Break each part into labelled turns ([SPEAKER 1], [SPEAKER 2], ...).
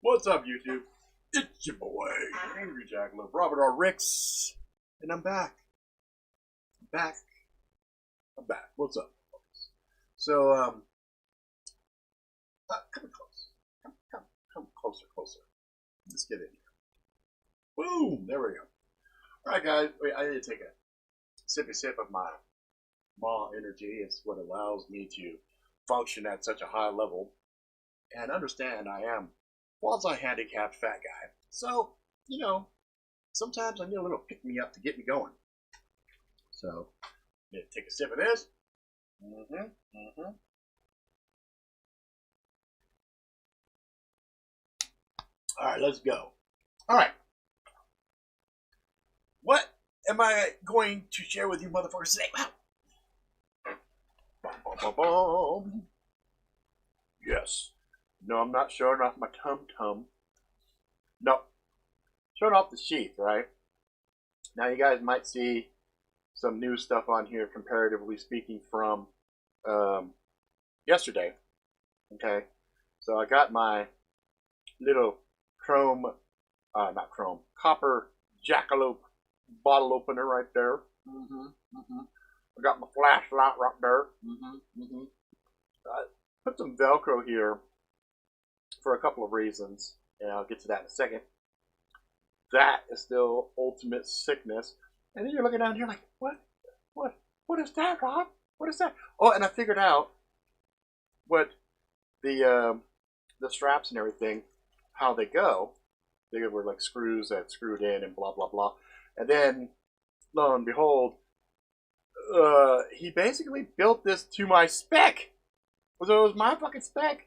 [SPEAKER 1] What's up, YouTube? It's your boy, Angry Jackalope, Robert R. Ricks, and I'm back. I'm back. What's up? So, come close. Come closer. Let's get in here. Boom! There we go. Alright, guys. Wait, I need to take a sip of my Ma energy. It's what allows me to function at such a high level. And understand I am quasi-handicapped fat guy. So, you know, sometimes I need a little pick-me-up to get me going. So, I'm going to take a sip of this. Alright, let's go. Alright. What am I going to share with you motherfuckers today? Wow. Yes. No, I'm not showing off my tum-tum. No. Showing off the sheath, right? Now you guys might see some new stuff on here, comparatively speaking, from yesterday. Okay? So I got my little copper jackalope bottle opener right there. I got my flashlight right there. I put some Velcro here for a couple of reasons, and I'll get to that in a second. That is still ultimate sickness. And then you're looking down here like, what is that, Rob? What is that? Oh, and I figured out what the straps and everything, how they go. They were like screws that screwed in and blah, blah, blah. And then, lo and behold, he basically built this to my spec. So it was my fucking spec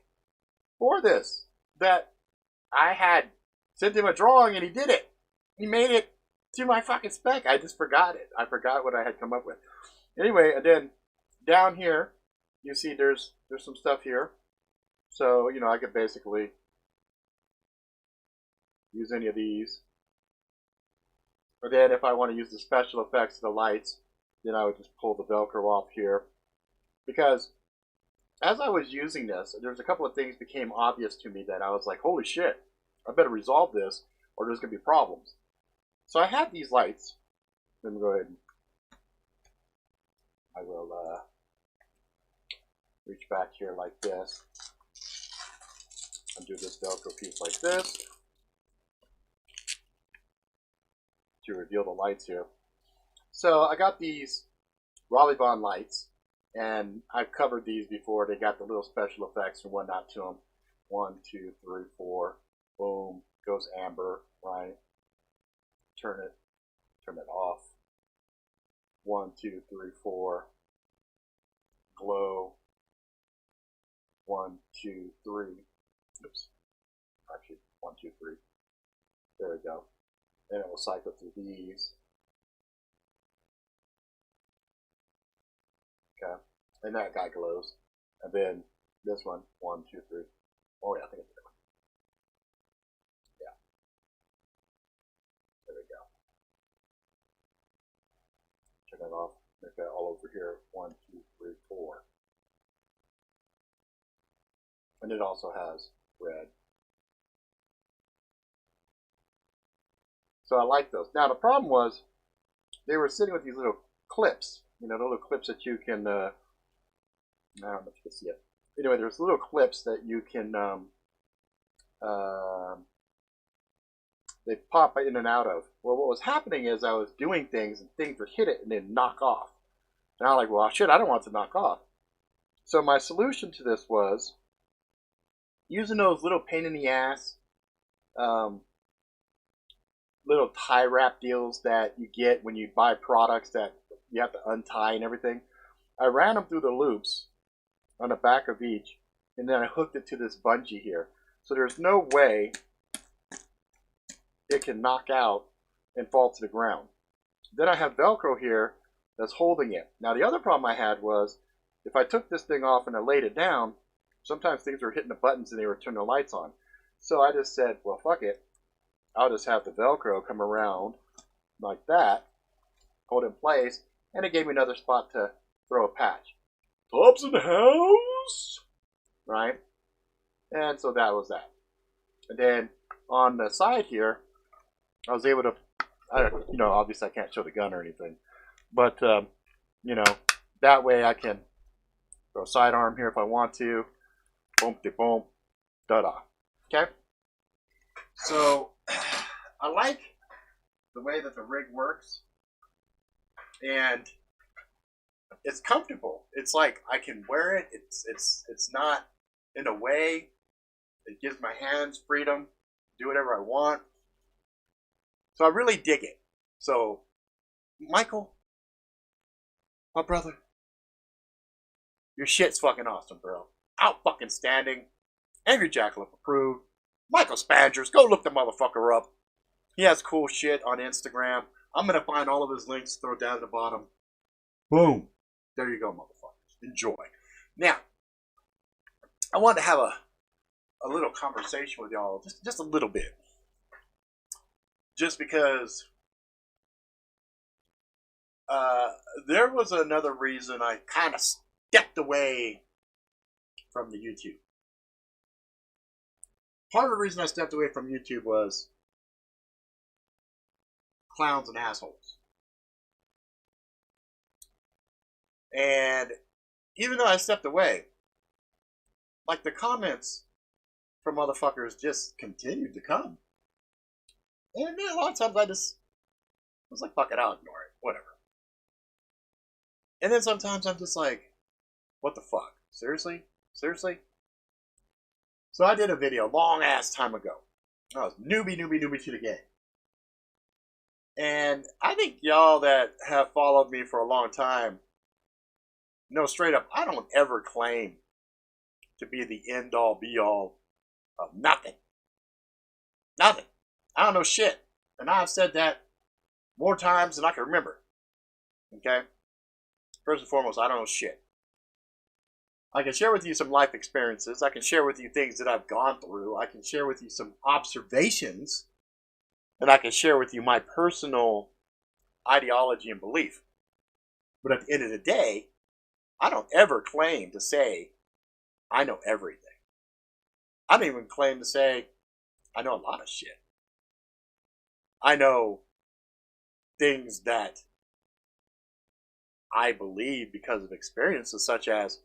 [SPEAKER 1] for this. That I had sent him a drawing and he did it. He made it to my fucking spec. I just forgot it. I forgot what I had come up with. Anyway, and then down here, you see there's some stuff here. So, you know, I could basically use any of these. Or then if I want to use the special effects of the lights, then I would just pull the Velcro off here. Because as I was using this, there's a couple of things became obvious to me that I was like, holy shit, I better resolve this or there's going to be problems. So I have these lights. Let me go ahead and I will reach back here like this and do this Velcro piece like this to reveal the lights here. So I got these Raleigh Bond lights, and I've covered these before. They got the little special effects and whatnot to them. 1, 2, 3, 4. Boom. Goes amber, right? Turn it off. 1, 2, 3, 4. Glow. 1, 2, 3. Oops. Actually, 1, 2, 3. There we go. Then it will cycle through these. Okay. And that guy glows. And then this one, 1, 2, 3. Oh yeah, I think it's that one. Yeah. There we go. Turn that off. Make that all over here. 1, 2, 3, 4. And it also has red. So I like those. Now the problem was they were sitting with these little clips. You know, the little clips that you can, I don't know if you can see it. Anyway, there's little clips that you can, they pop in and out of. Well, what was happening is I was doing things and things would hit it and then knock off. And I'm like, well, shit, I don't want it to knock off. So my solution to this was using those little pain in the ass, little tie wrap deals that you get when you buy products that you have to untie and everything. I ran them through the loops on the back of each, and then I hooked it to this bungee here. So there's no way it can knock out and fall to the ground. Then I have Velcro here that's holding it. Now the other problem I had was if I took this thing off and I laid it down, sometimes things were hitting the buttons and they were turning the lights on. So I just said, well, fuck it. I'll just have the Velcro come around like that, hold in place, and it gave me another spot to throw a patch. Tops in the house! Right? And so that was that. And then on the side here, I was able to, obviously I can't show the gun or anything, but, that way I can throw a sidearm here if I want to. Boom, de boom, da-da. Okay? So, I like the way that the rig works, and it's comfortable. It's like I can wear it. It's not in a way. It gives my hands freedom, do whatever I want. So I really dig it. So, Michael, my brother, your shit's fucking awesome, bro. Out fucking standing. Angry Jackalope approved. Michael Spangers, go look the motherfucker up. He has cool shit on Instagram. I'm gonna find all of his links, throw down at the bottom. Boom. There you go, motherfuckers. Enjoy. Now, I wanted to have a little conversation with y'all, just a little bit. Just because there was another reason I kind of stepped away from the YouTube. Part of the reason I stepped away from YouTube was clowns and assholes. And even though I stepped away, like the comments from motherfuckers just continued to come. And a lot of times I was like, fuck it, I'll ignore it. Whatever. And then sometimes I'm just like, what the fuck? Seriously? Seriously? So I did a video a long ass time ago. I was newbie to the game. And I think y'all that have followed me for a long time know straight up, I don't ever claim to be the end all be all of nothing. Nothing. I don't know shit. And I've said that more times than I can remember. Okay? First and foremost, I don't know shit. I can share with you some life experiences. I can share with you things that I've gone through. I can share with you some observations. And I can share with you my personal ideology and belief. But at the end of the day, I don't ever claim to say I know everything. I don't even claim to say I know a lot of shit. I know things that I believe because of experiences such as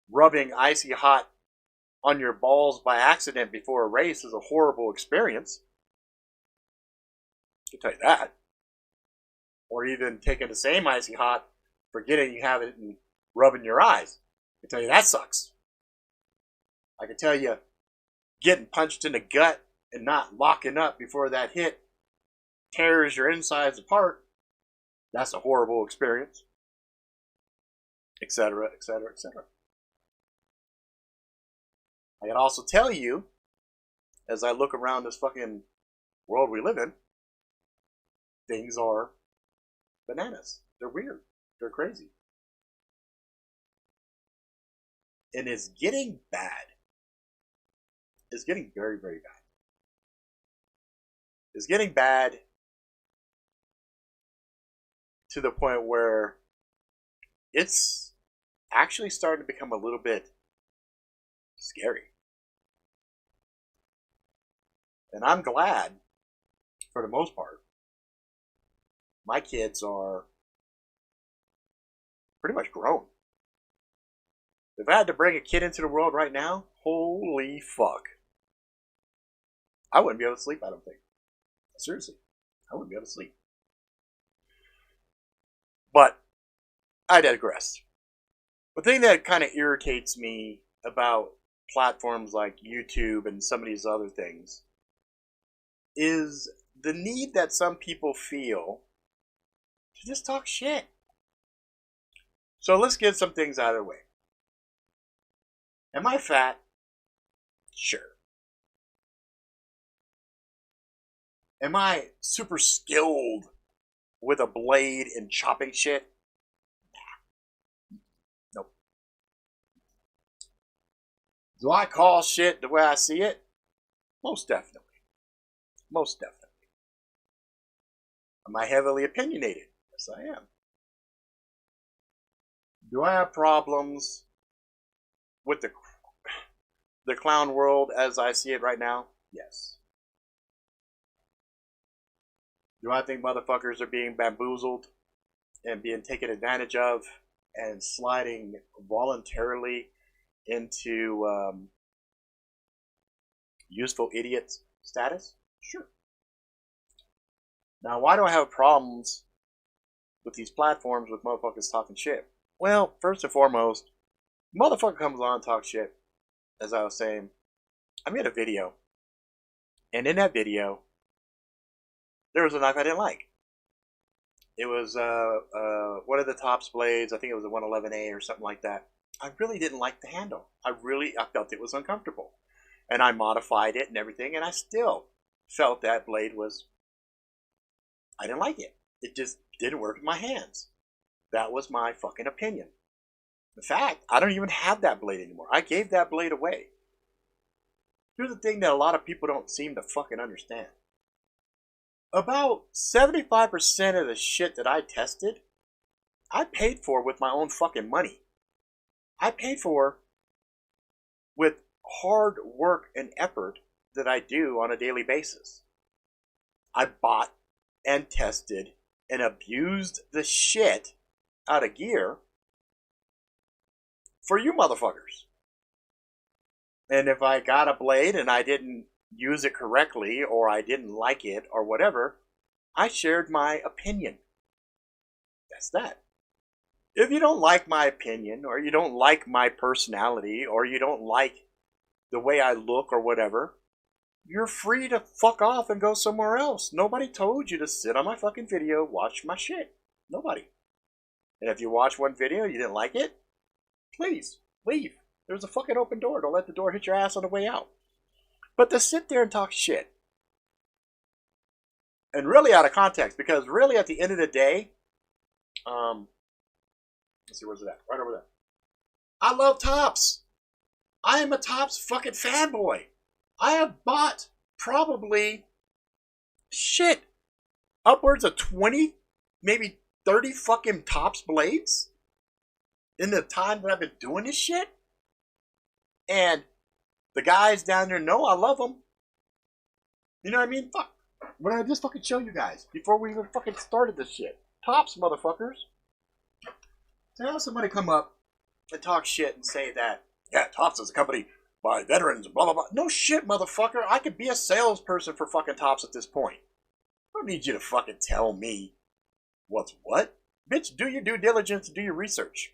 [SPEAKER 1] rubbing icy hot on your balls by accident before a race is a horrible experience. I can tell you that. Or even taking the same icy hot, forgetting you have it and rubbing your eyes. I can tell you that sucks. I can tell you getting punched in the gut and not locking up before that hit tears your insides apart. That's a horrible experience. Etc., etc., etc. I can also tell you, as I look around this fucking world we live in, things are bananas. They're weird. They're crazy. And it's getting bad. It's getting very, very bad. It's getting bad to the point where it's actually starting to become a little bit scary. And I'm glad, for the most part, my kids are pretty much grown. If I had to bring a kid into the world right now, holy fuck. I wouldn't be able to sleep, I don't think. Seriously, I wouldn't be able to sleep. But I digress. The thing that kind of irritates me about platforms like YouTube and some of these other things is the need that some people feel to just talk shit. So let's get some things out of the way. Am I fat? Sure. Am I super skilled with a blade and chopping shit? Nah. Nope. Do I call shit the way I see it? Most definitely. Most definitely. Am I heavily opinionated? Yes, I am. Do I have problems with the clown world as I see it right now? Yes. Do I think motherfuckers are being bamboozled and being taken advantage of and sliding voluntarily into useful idiot status? Sure. Now, why do I have problems with these platforms with motherfuckers talking shit? Well, first and foremost, motherfucker comes on and talks shit. As I was saying, I made a video, and in that video, there was a knife I didn't like. It was one of the Tops blades. I think it was a 111A or something like that. I really didn't like the handle. I felt it was uncomfortable, and I modified it and everything, and I still felt that blade was. I didn't like it. It just didn't work in my hands. That was my fucking opinion. In fact, I don't even have that blade anymore. I gave that blade away. Here's the thing that a lot of people don't seem to fucking understand. About 75% of the shit that I tested, I paid for with my own fucking money. I paid for with hard work and effort that I do on a daily basis. I bought and tested and abused the shit out of gear for you motherfuckers. And if I got a blade and I didn't use it correctly or I didn't like it or whatever, I shared my opinion. That's that. If you don't like my opinion or you don't like my personality or you don't like the way I look or whatever, you're free to fuck off and go somewhere else. Nobody told you to sit on my fucking video, watch my shit. Nobody. And if you watch one video and you didn't like it, please leave. There's a fucking open door. Don't let the door hit your ass on the way out. But to sit there and talk shit, and really out of context, because really at the end of the day, let's see, where's it at? Right over there. I love Tops. I am a Tops fucking fanboy. I have bought probably shit upwards of 20, maybe 30 fucking Tops blades in the time that I've been doing this shit. And the guys down there know I love them. You know what I mean? Fuck. What did I just fucking show you guys before we even fucking started this shit? Tops, motherfuckers. To have somebody come up and talk shit and say that, yeah, Tops is a company by veterans and blah, blah, blah. No shit, motherfucker. I could be a salesperson for fucking Tops at this point. I don't need you to fucking tell me what's what. Bitch, do your due diligence and do your research.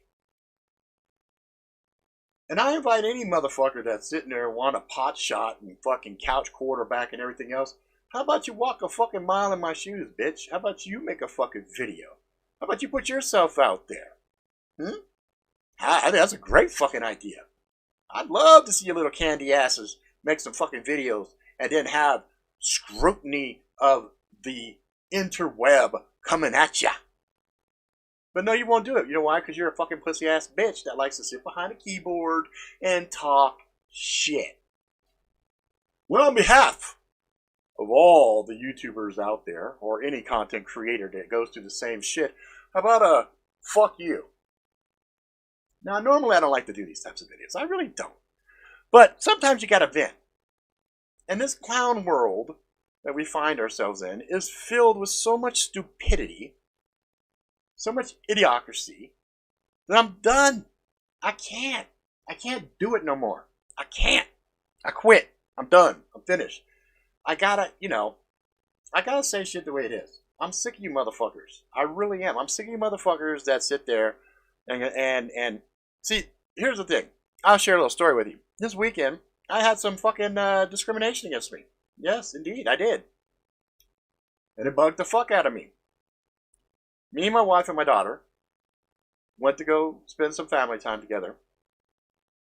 [SPEAKER 1] And I invite any motherfucker that's sitting there and want a pot shot and fucking couch quarterback and everything else. How about you walk a fucking mile in my shoes, bitch? How about you make a fucking video? How about you put yourself out there? That's a great fucking idea. I'd love to see your little candy asses make some fucking videos and then have scrutiny of the interweb coming at ya. But no, you won't do it. You know why? Because you're a fucking pussy ass bitch that likes to sit behind a keyboard and talk shit. Well, on behalf of all the YouTubers out there, or any content creator that goes through the same shit, how about a fuck you? Now, normally I don't like to do these types of videos. I really don't. But sometimes you gotta vent. And this clown world that we find ourselves in is filled with so much stupidity, so much idiocracy, that I'm done. I can't do it no more. I can't. I quit. I'm done. I'm finished. I gotta say shit the way it is. I'm sick of you motherfuckers. I really am. I'm sick of you motherfuckers that sit there and see, here's the thing. I'll share a little story with you. This weekend, I had some fucking discrimination against me. Yes, indeed, I did. And it bugged the fuck out of me. Me and my wife and my daughter went to go spend some family time together.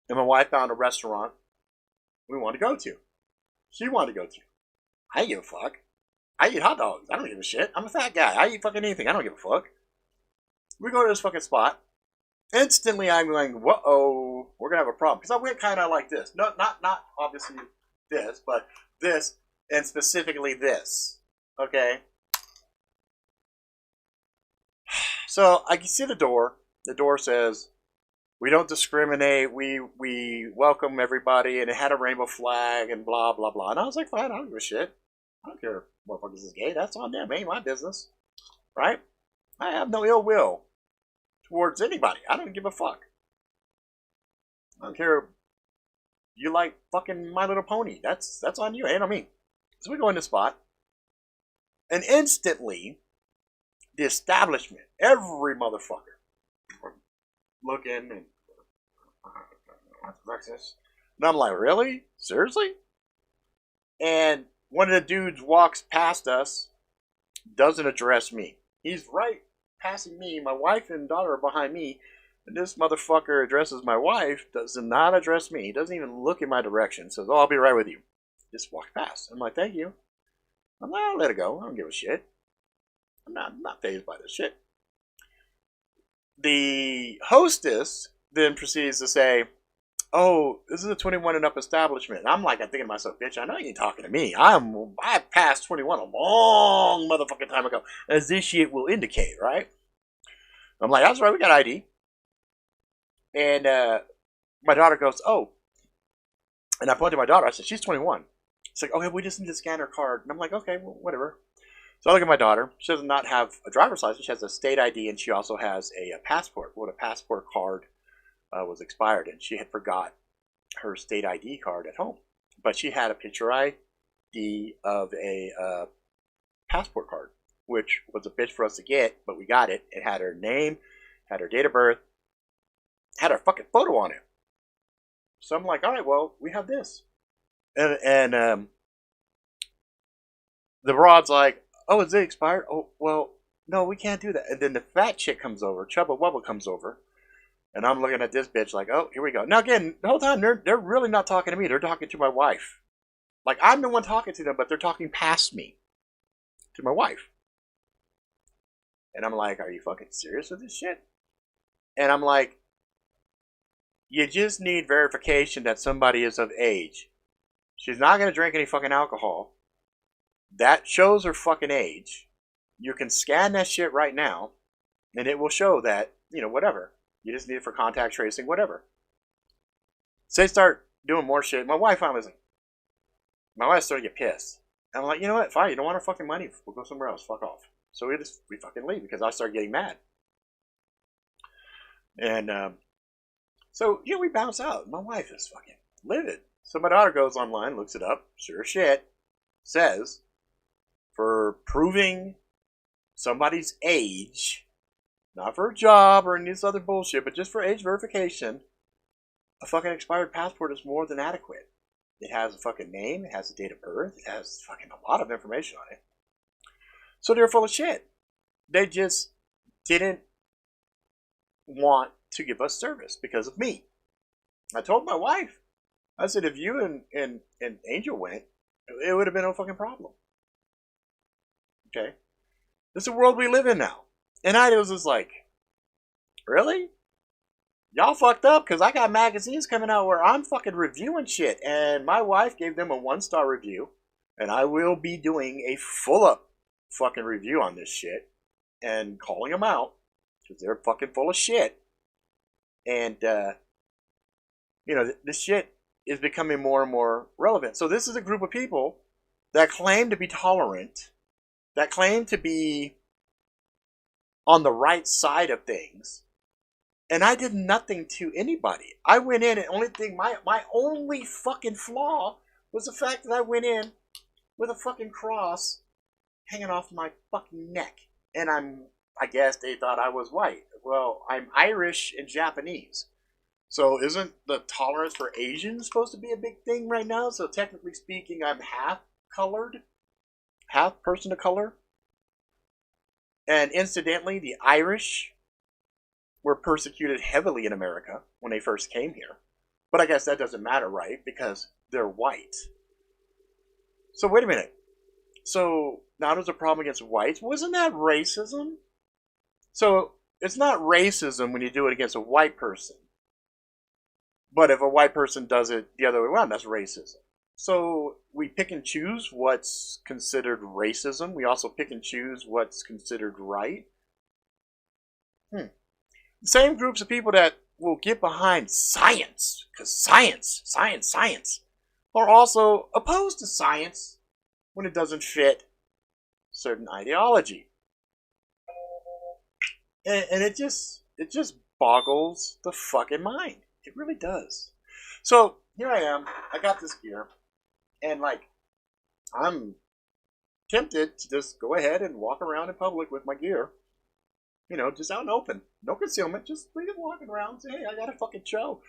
[SPEAKER 1] And my wife found a restaurant we wanted to go to. She wanted to go to. I didn't give a fuck. I eat hot dogs. I don't give a shit. I'm a fat guy. I eat fucking anything. I don't give a fuck. We go to this fucking spot. Instantly, I'm going, whoa, we're going to have a problem. Because I went kind of like this. No, not obviously this, but this, and specifically this. Okay? So, I can see the door. The door says, We don't discriminate. We welcome everybody, and it had a rainbow flag and blah blah blah. And I was like, fine, I don't give a shit. I don't care if motherfuckers is gay. That's on them. Ain't my business, right? I have no ill will towards anybody. I don't give a fuck. I don't care. You like fucking My Little Pony? That's on you. Ain't on me. So we go in the spot, and instantly, the establishment, every motherfucker, looking and breakfast. And I'm like, really? Seriously? And one of the dudes walks past us, doesn't address me. He's right passing me. My wife and daughter are behind me. And this motherfucker addresses my wife, does not address me. He doesn't even look in my direction. Says, oh, I'll be right with you. Just walk past. I'm like, thank you. I'm like, I'll let it go. I don't give a shit. I'm not fazed by this shit. The hostess then proceeds to say, oh, this is a 21 and up establishment. And I'm like, I'm thinking to myself, bitch, I know you ain't talking to me. I passed 21 a long motherfucking time ago, as this shit will indicate, right? I'm like, that's right, we got ID. And my daughter goes, oh. And I point to my daughter. I said, she's 21. It's like, okay, we just need to scan her card. And I'm like, okay, well, whatever. So I look at my daughter. She does not have a driver's license. She has a state ID, and she also has a passport. Well, the passport card was expired, and she had forgot her state ID card at home. But she had a picture ID of a passport card, which was a bitch for us to get, but we got it. It had her name, had her date of birth, had her fucking photo on it. So I'm like, all right, well, we have this. And the broad's like, oh, is it expired? Oh, well, no, we can't do that. And then the fat chick comes over, Chubba Wubba comes over, and I'm looking at this bitch like, oh, here we go. Now, again, the whole time, they're really not talking to me. They're talking to my wife. Like, I'm the one talking to them, but they're talking past me to my wife. And I'm like, are you fucking serious with this shit? And I'm like, you just need verification that somebody is of age. She's not going to drink any fucking alcohol. That shows her fucking age. You can scan that shit right now, and it will show that, whatever. You just need it for contact tracing, whatever. So they start doing more shit. My wife started to get pissed. And I'm like, you know what? Fine, you don't want our fucking money. We'll go somewhere else. Fuck off. So we fucking leave because I started getting mad. And so, we bounce out. My wife is fucking livid. So my daughter goes online, looks it up. Sure shit. Says, for proving somebody's age, not for a job or any of this other bullshit, but just for age verification, a fucking expired passport is more than adequate. It has a fucking name, it has a date of birth, it has fucking a lot of information on it. So they're full of shit. They just didn't want to give us service because of me. I told my wife, I said, if you and Angel went, it would have been no fucking problem. Okay? This is the world we live in now. And I was just like, really? Y'all fucked up because I got magazines coming out where I'm fucking reviewing shit. And my wife gave them a 1-star review. And I will be doing a full-up fucking review on this shit. And calling them out. Because they're fucking full of shit. And, this shit is becoming more and more relevant. So this is a group of people that claim to be tolerant, that claim to be on the right side of things, and I did nothing to anybody. I went in, and my only fucking flaw was the fact that I went in with a fucking cross hanging off my fucking neck, and I guess they thought I was white. Well, I'm Irish and Japanese. So isn't the tolerance for Asians supposed to be a big thing right now? So technically speaking, I'm half colored, half person of color. And incidentally, the Irish were persecuted heavily in America when they first came here. But I guess that doesn't matter, right? Because they're white. So wait a minute. So now there's a problem against whites? Wasn't that racism? So it's not racism when you do it against a white person. But if a white person does it the other way around, that's racism. So we pick and choose what's considered racism. We also pick and choose what's considered right. The same groups of people that will get behind science, because science, are also opposed to science when it doesn't fit certain ideology. And it just boggles the fucking mind. It really does. So here I am. I got this gear, and like, I'm tempted to just go ahead and walk around in public with my gear. You know, just out and open. No concealment. Just walking around and say, hey, I got a fucking show.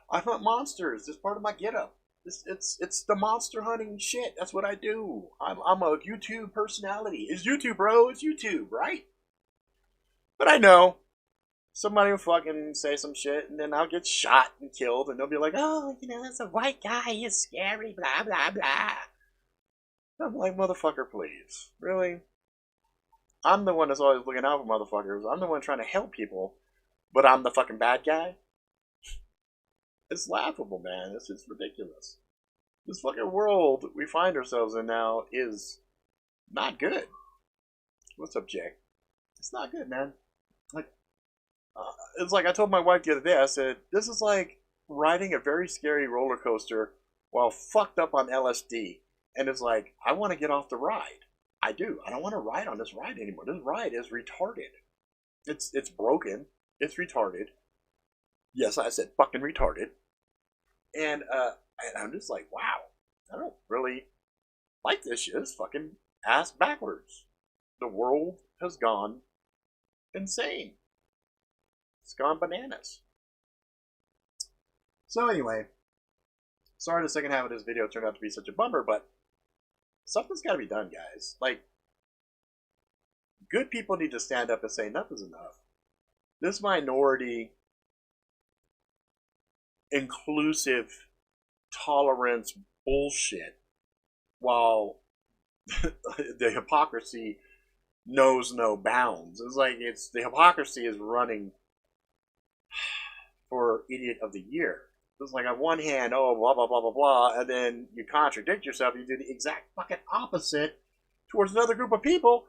[SPEAKER 1] I hunt monsters. It's part of my getup. It's the monster hunting shit. That's what I do. I'm a YouTube personality. It's YouTube, bro. It's YouTube, right? But I know somebody will fucking say some shit, and then I'll get shot and killed, and they'll be like, oh, you know, that's a white guy. He's scary, blah, blah, blah. I'm like, motherfucker, please. Really? I'm the one that's always looking out for motherfuckers. I'm the one trying to help people, but I'm the fucking bad guy? It's laughable, man. It's just ridiculous. This fucking world we find ourselves in now is not good. What's up, Jay? It's not good, man. Like, it's like I told my wife the other day, I said, this is like riding a very scary roller coaster while fucked up on LSD. And it's like, I want to get off the ride. I do. I don't want to ride on this ride anymore. This ride is retarded. It's broken. It's retarded. Yes, I said fucking retarded. And I'm just like, wow, I don't really like this shit. It's fucking ass backwards. The world has gone insane. It's gone bananas. So anyway, sorry the second half of this video turned out to be such a bummer, but something's got to be done, guys. Like, good people need to stand up and say enough is enough. This minority, inclusive, tolerance bullshit, while the hypocrisy knows no bounds. It's like the hypocrisy is running for Idiot of the Year. It's like on one hand, oh, blah, blah, blah, blah, blah, and then you contradict yourself. You do the exact fucking opposite towards another group of people.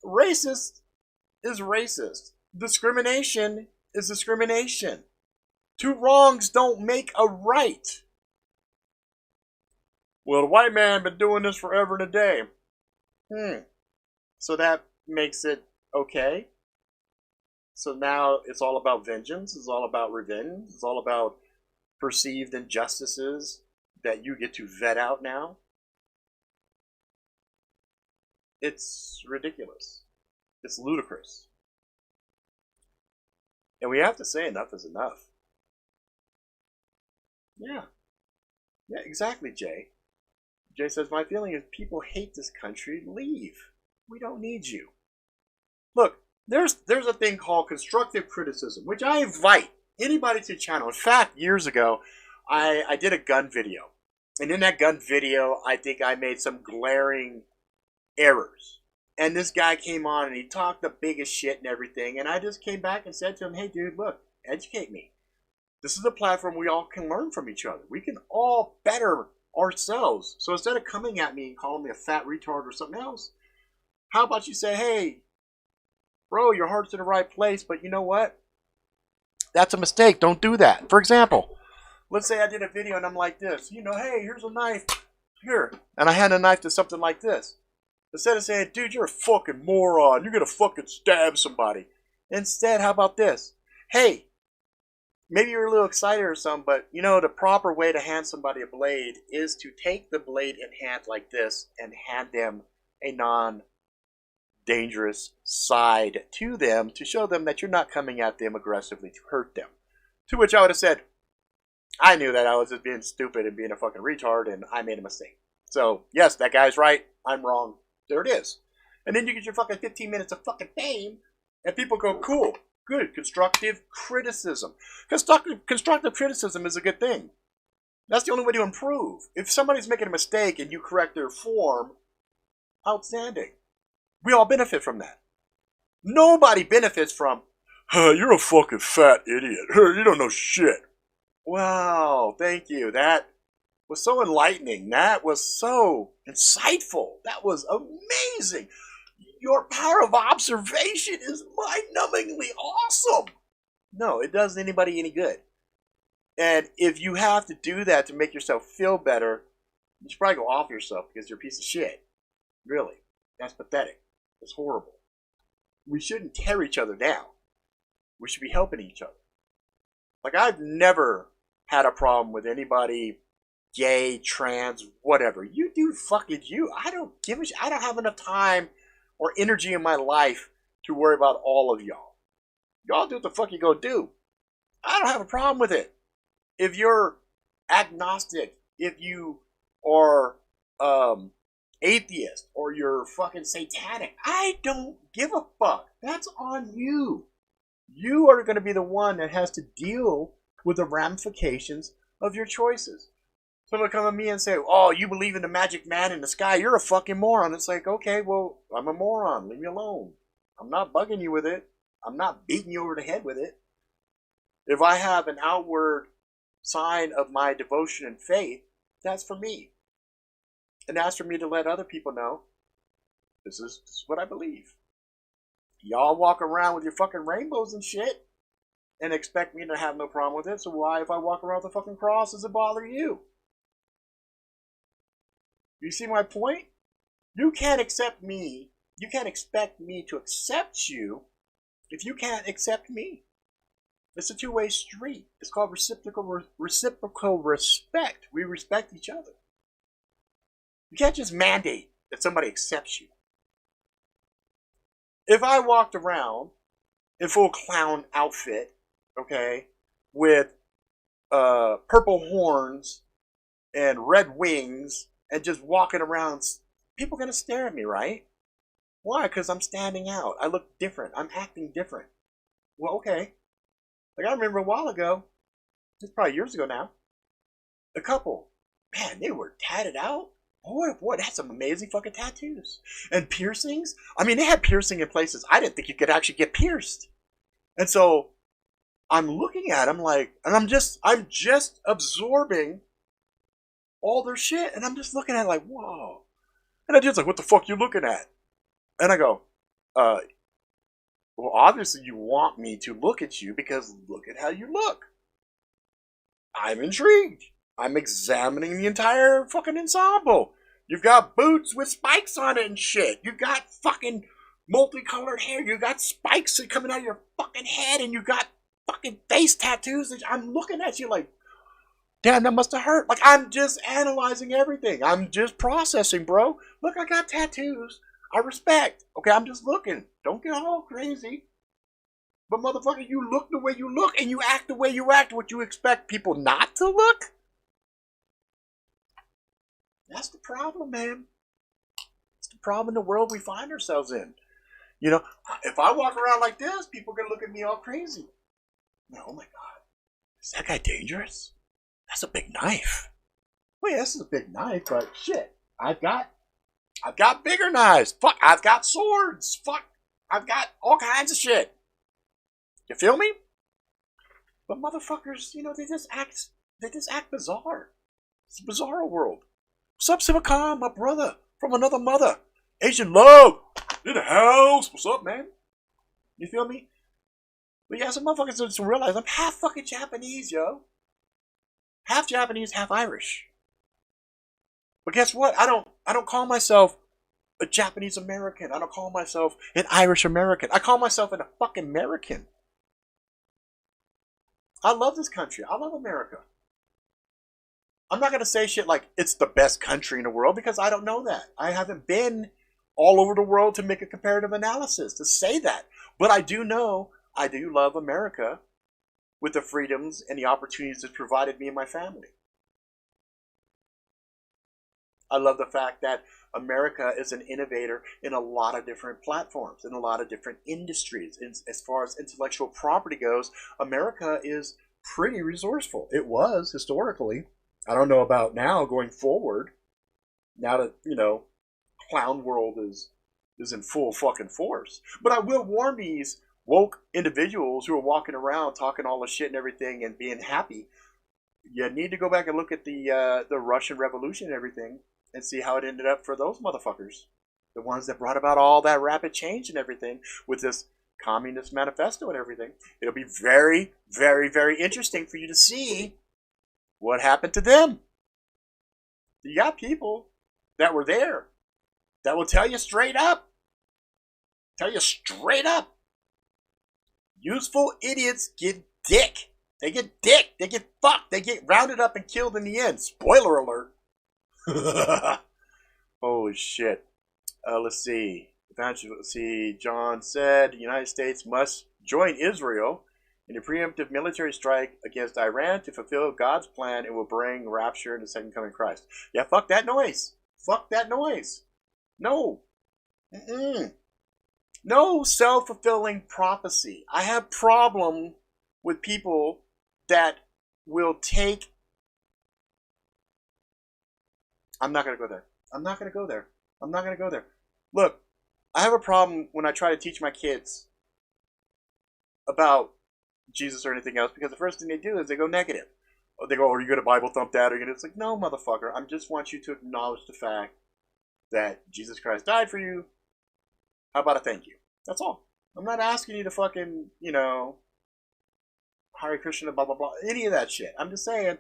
[SPEAKER 1] Racist is racist. Discrimination is discrimination. Two wrongs don't make a right. Well, the white man been doing this forever and a day. So that makes it okay? So now it's all about vengeance. It's all about revenge. It's all about perceived injustices that you get to vet out now. It's ridiculous. It's ludicrous. And we have to say enough is enough. Yeah. Yeah, exactly, Jay. Jay says, my feeling is people hate this country. Leave. We don't need you. Look, there's a thing called constructive criticism, which I invite anybody to the channel. In fact, years ago, I did a gun video. And in that gun video, I think I made some glaring errors. And this guy came on and he talked the biggest shit and everything. And I just came back and said to him, hey, dude, look, educate me. This is a platform we all can learn from each other. We can all better ourselves. So instead of coming at me and calling me a fat retard or something else, how about you say, hey, bro, your heart's in the right place, but you know what? That's a mistake. Don't do that. For example, let's say I did a video and I'm like this. You know, hey, here's a knife. Here. And I hand a knife to something like this. Instead of saying, dude, you're a fucking moron. You're going to fucking stab somebody. Instead, how about this? Hey, maybe you're a little excited or something, but you know, the proper way to hand somebody a blade is to take the blade in hand like this and hand them a non-dangerous side to them to show them that you're not coming at them aggressively to hurt them. To which I would have said, I knew that I was just being stupid and being a fucking retard and I made a mistake. So, yes, that guy's right. I'm wrong. There it is. And then you get your fucking 15 minutes of fucking fame and people go, cool. Good. Constructive criticism. Constructive criticism is a good thing. That's the only way to improve. If somebody's making a mistake and you correct their form, outstanding. We all benefit from that. Nobody benefits from, you're a fucking fat idiot. You don't know shit. Wow, thank you. That was so enlightening. That was so insightful. That was amazing. Your power of observation is mind-numbingly awesome.
[SPEAKER 2] No, it doesn't anybody any good. And if you have to do that to make yourself feel better, you should probably go off yourself because you're a piece of shit. Really. That's pathetic. That's horrible. We shouldn't tear each other down. We should be helping each other. Like, I've never had a problem with anybody gay, trans, whatever. You do fucking you. I don't give a shit. I don't have enough time or energy in my life to worry about all of y'all. Y'all do what the fuck you go do. I don't have a problem with it. If you're agnostic, if you are atheist, or you're fucking satanic, I don't give a fuck. That's on you. You are going to be the one that has to deal with the ramifications of your choices. Someone come to me and say, oh, you believe in the magic man in the sky, you're a fucking moron. It's like, okay, well, I'm a moron. Leave me alone. I'm not bugging you with it. I'm not beating you over the head with it. If I have an outward sign of my devotion and faith, that's for me. And that's for me to let other people know, this is what I believe. Y'all walk around with your fucking rainbows and shit and expect me to have no problem with it, so why, if I walk around with a fucking cross, does it bother you? You see my point? You can't accept me. You can't expect me to accept you if you can't accept me. It's a two-way street. It's called reciprocal respect. We respect each other. You can't just mandate that somebody accepts you. If I walked around in full clown outfit, okay, with purple horns and red wings and just walking around, people are going to stare at me, right? Why? Because I'm standing out. I look different. I'm acting different. Well, okay. Like, I remember a while ago, it's probably years ago now, a couple, man, they were tatted out. Boy, that's some amazing fucking tattoos. And piercings. I mean, they had piercing in places I didn't think you could actually get pierced. And so I'm looking at them like, and I'm just absorbing all their shit. And I'm just looking at it like, whoa. And I just like, what the fuck you looking at? And I go, well, obviously you want me to look at you because look at how you look. I'm intrigued. I'm examining the entire fucking ensemble. You've got boots with spikes on it and shit. You've got fucking multicolored hair. You got spikes coming out of your fucking head, and you got fucking face tattoos. And I'm looking at you like, damn, that must have hurt. Like, I'm just analyzing everything. I'm just processing, bro. Look, I got tattoos. I respect. Okay, I'm just looking. Don't get all crazy. But motherfucker, you look the way you look, and you act the way you act. Would you expect people not to look? That's the problem, man. It's the problem in the world we find ourselves in. You know, if I walk around like this, people are going to look at me all crazy. Oh my God. Is that guy dangerous? That's a big knife. Well, yeah, this is a big knife, but shit. I've got bigger knives. Fuck, I've got swords. Fuck, I've got all kinds of shit. You feel me? But motherfuckers, you know, they just act bizarre. It's a bizarre world. What's up, Simacom, my brother from another mother? Asian love in the house. What's up, man? You feel me? But yeah, some motherfuckers just realize I'm half fucking Japanese, yo. Half Japanese, half Irish. But guess what? I don't call myself a Japanese American. I don't call myself an Irish American. I call myself a fucking American. I love this country. I love America. I'm not going to say shit like it's the best country in the world because I don't know that. I haven't been all over the world to make a comparative analysis to say that. But I do know I do love America with the freedoms and the opportunities it's provided me and my family. I love the fact that America is an innovator in a lot of different platforms, in a lot of different industries. As far as intellectual property goes, America is pretty resourceful. It was historically. I don't know about now going forward. Now that, you know, clown world is in full fucking force. But I will warn these woke individuals who are walking around talking all this shit and everything and being happy. You need to go back and look at the Russian Revolution and everything and see how it ended up for those motherfuckers. The ones that brought about all that rapid change and everything with this Communist Manifesto and everything. It'll be very, very, very interesting for you to see what happened to them. You got people that were there that will tell you straight up. Tell you straight up. Useful idiots get dick. They get dick. They get fucked. They get rounded up and killed in the end. Spoiler alert. Holy shit. Let's see. Let's see. John said the United States must join Israel in a preemptive military strike against Iran to fulfill God's plan. It will bring rapture and the second coming of Christ. Yeah, fuck that noise. Fuck that noise. No. Mm-mm. No self-fulfilling prophecy. I have problem with people that will take... I'm not going to go there. I'm not going to go there. I'm not going to go there. Look, I have a problem when I try to teach my kids about Jesus or anything else, because the first thing they do is they go negative. They go, are you going to Bible thump that? It's like, no, motherfucker. I just want you to acknowledge the fact that Jesus Christ died for you. How about a thank you? That's all. I'm not asking you to fucking, Hare Krishna, blah, blah, blah. Any of that shit. I'm just saying,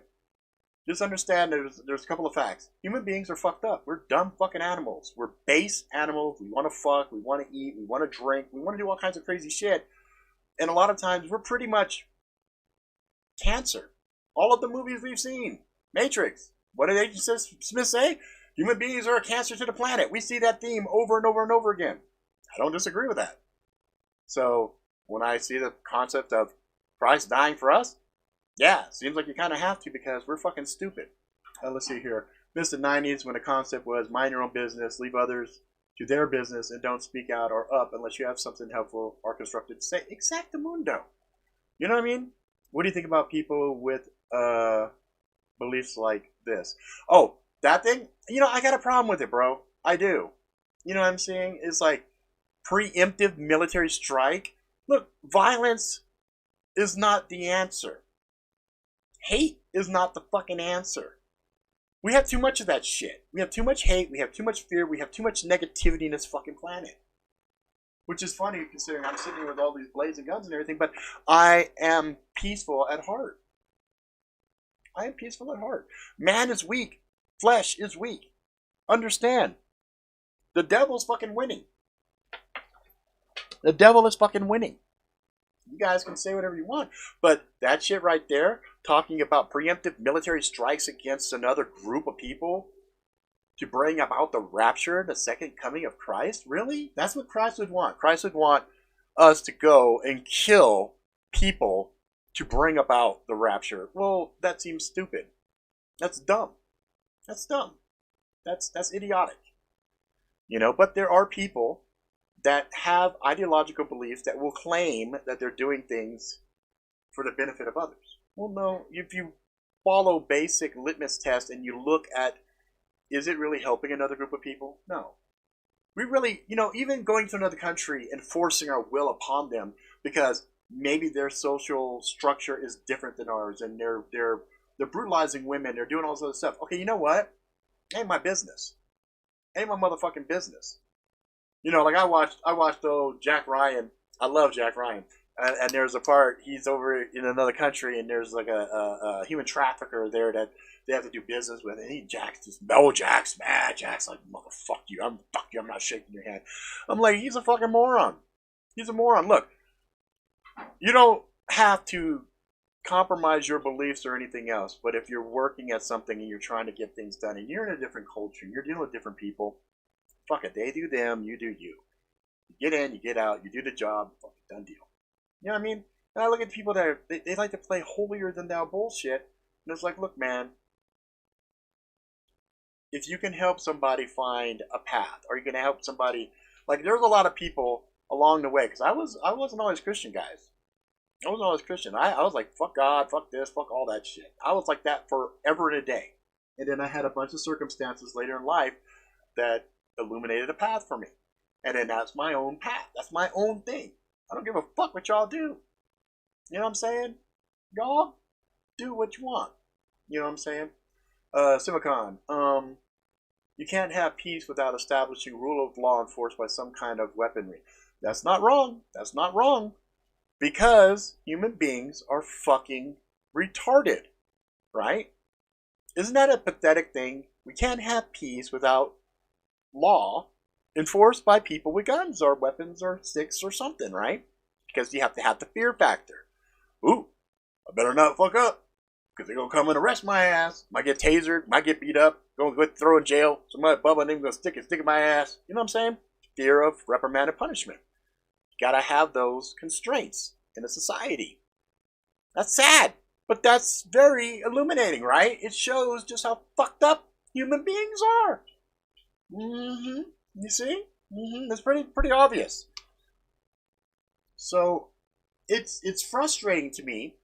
[SPEAKER 2] just understand there's a couple of facts. Human beings are fucked up. We're dumb fucking animals. We're base animals. We want to fuck. We want to eat. We want to drink. We want to do all kinds of crazy shit. And a lot of times, we're pretty much cancer. All of the movies we've seen. Matrix. What did Agent Smith say? Human beings are a cancer to the planet. We see that theme over and over and over again. I don't disagree with that. So, when I see the concept of Christ dying for us, yeah, seems like you kind of have to, because we're fucking stupid. Let's see here. Missed the 90s when the concept was mind your own business, leave others to their business, and don't speak out or up unless you have something helpful or constructive to say. Exactamundo. You know what I mean? What do you think about people with beliefs like this? Oh, that thing? I got a problem with it, bro. I do. You know what I'm saying? It's like preemptive military strike. Look, violence is not the answer. Hate is not the fucking answer. We have too much of that shit. We have too much hate. We have too much fear. We have too much negativity in this fucking planet. Which is funny, considering I'm sitting here with all these blades and guns and everything, but I am peaceful at heart. I am peaceful at heart. Man is weak. Flesh is weak. Understand. The devil's fucking winning. The devil is fucking winning. You guys can say whatever you want, but that shit right there, talking about preemptive military strikes against another group of people to bring about the rapture, the second coming of Christ, really? That's what Christ would want. Christ would want us to go and kill people to bring about the rapture. Well, that seems stupid. That's dumb. That's dumb. That's idiotic. But there are people that have ideological beliefs that will claim that they're doing things for the benefit of others. Well, no, if you follow basic litmus tests and you look at, is it really helping another group of people? No. We really, even going to another country and forcing our will upon them because maybe their social structure is different than ours and they're brutalizing women, they're doing all this other stuff. Okay, you know what? Ain't my business. Ain't my motherfucking business. Like I watched Jack Ryan. I love Jack Ryan. And there's a part, he's over in another country, and there's like a human trafficker there that they have to do business with. And Jack's mad. Jack's like, fuck you, I'm not shaking your hand. I'm like, he's a fucking moron. He's a moron. Look, you don't have to compromise your beliefs or anything else, but if you're working at something and you're trying to get things done, and you're in a different culture, and you're dealing with different people, fuck it, they do them, you do you. You get in, you get out, you do the job, fucking done deal. You know what I mean? And I look at people that they like to play holier than thou bullshit, and it's like, look, man, if you can help somebody find a path, or you can help somebody, like there's a lot of people along the way, because I wasn't always Christian, guys. I wasn't always Christian. I was like, fuck God, fuck this, fuck all that shit. I was like that forever and a day. And then I had a bunch of circumstances later in life that illuminated a path for me. And then that's my own path. That's my own thing. I don't give a fuck what y'all do. You know what I'm saying? Y'all do what you want. You know what I'm saying? Simicon, you can't have peace without establishing rule of law enforced by some kind of weaponry. That's not wrong. That's not wrong. Because human beings are fucking retarded, right? Isn't that a pathetic thing? We can't have peace without law enforced by people with guns or weapons or sticks or something, right? Because you have to have the fear factor. Ooh, I better not fuck up, because they're going to come and arrest my ass. Might get tasered, might get beat up, going to get thrown in jail. Somebody above my name going to stick in my ass. You know what I'm saying? Fear of reprimand and punishment. You got to have those constraints in a society. That's sad, but that's very illuminating, right? It shows just how fucked up human beings are. Mm-hmm. You see? Mm-hmm. It's pretty obvious. So it's frustrating to me,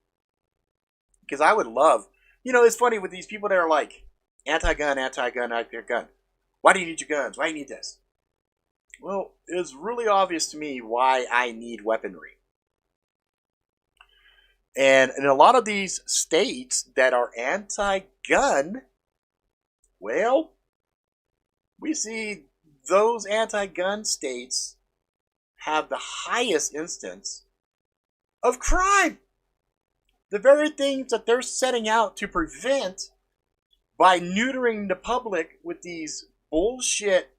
[SPEAKER 2] because I would love, it's funny with these people that are like anti-gun. Why do you need your guns? Why do you need this? Well, it's really obvious to me why I need weaponry. And in a lot of these states that are anti-gun, well, we see those anti-gun states have the highest instance of crime. The very things that they're setting out to prevent by neutering the public with these bullshit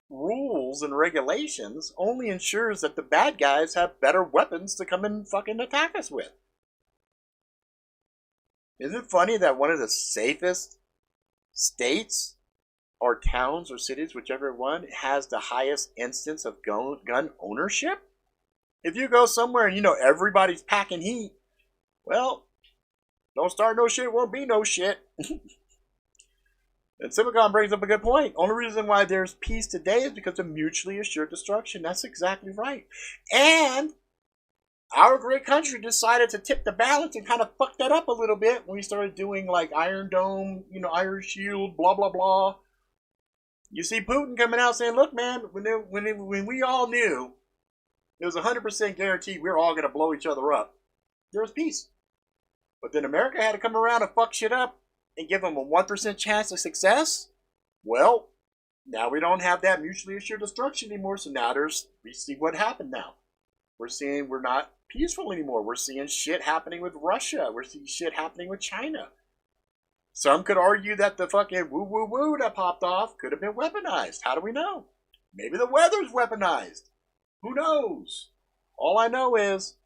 [SPEAKER 2] rules and regulations only ensures that the bad guys have better weapons to come and fucking attack us with. Isn't it funny that one of the safest states or towns or cities, whichever one, has the highest instance of gun ownership? If you go somewhere and everybody's packing heat, well, don't start no shit, won't be no shit. And Simicon brings up a good point. Only reason why there's peace today is because of mutually assured destruction. That's exactly right. And our great country decided to tip the balance and kind of fuck that up a little bit when we started doing like Iron Dome, Iron Shield, blah, blah, blah. You see Putin coming out saying, look, man, when we all knew it was 100% guaranteed we're all going to blow each other up, there was peace. But then America had to come around and fuck shit up and give them a 1% chance of success. Well, now we don't have that mutually assured destruction anymore. So now we see what happened now. We're seeing we're not peaceful anymore. We're seeing shit happening with Russia. We're seeing shit happening with China. Some could argue that the fucking woo that popped off could have been weaponized. How do we know? Maybe the weather's weaponized. Who knows? All I know is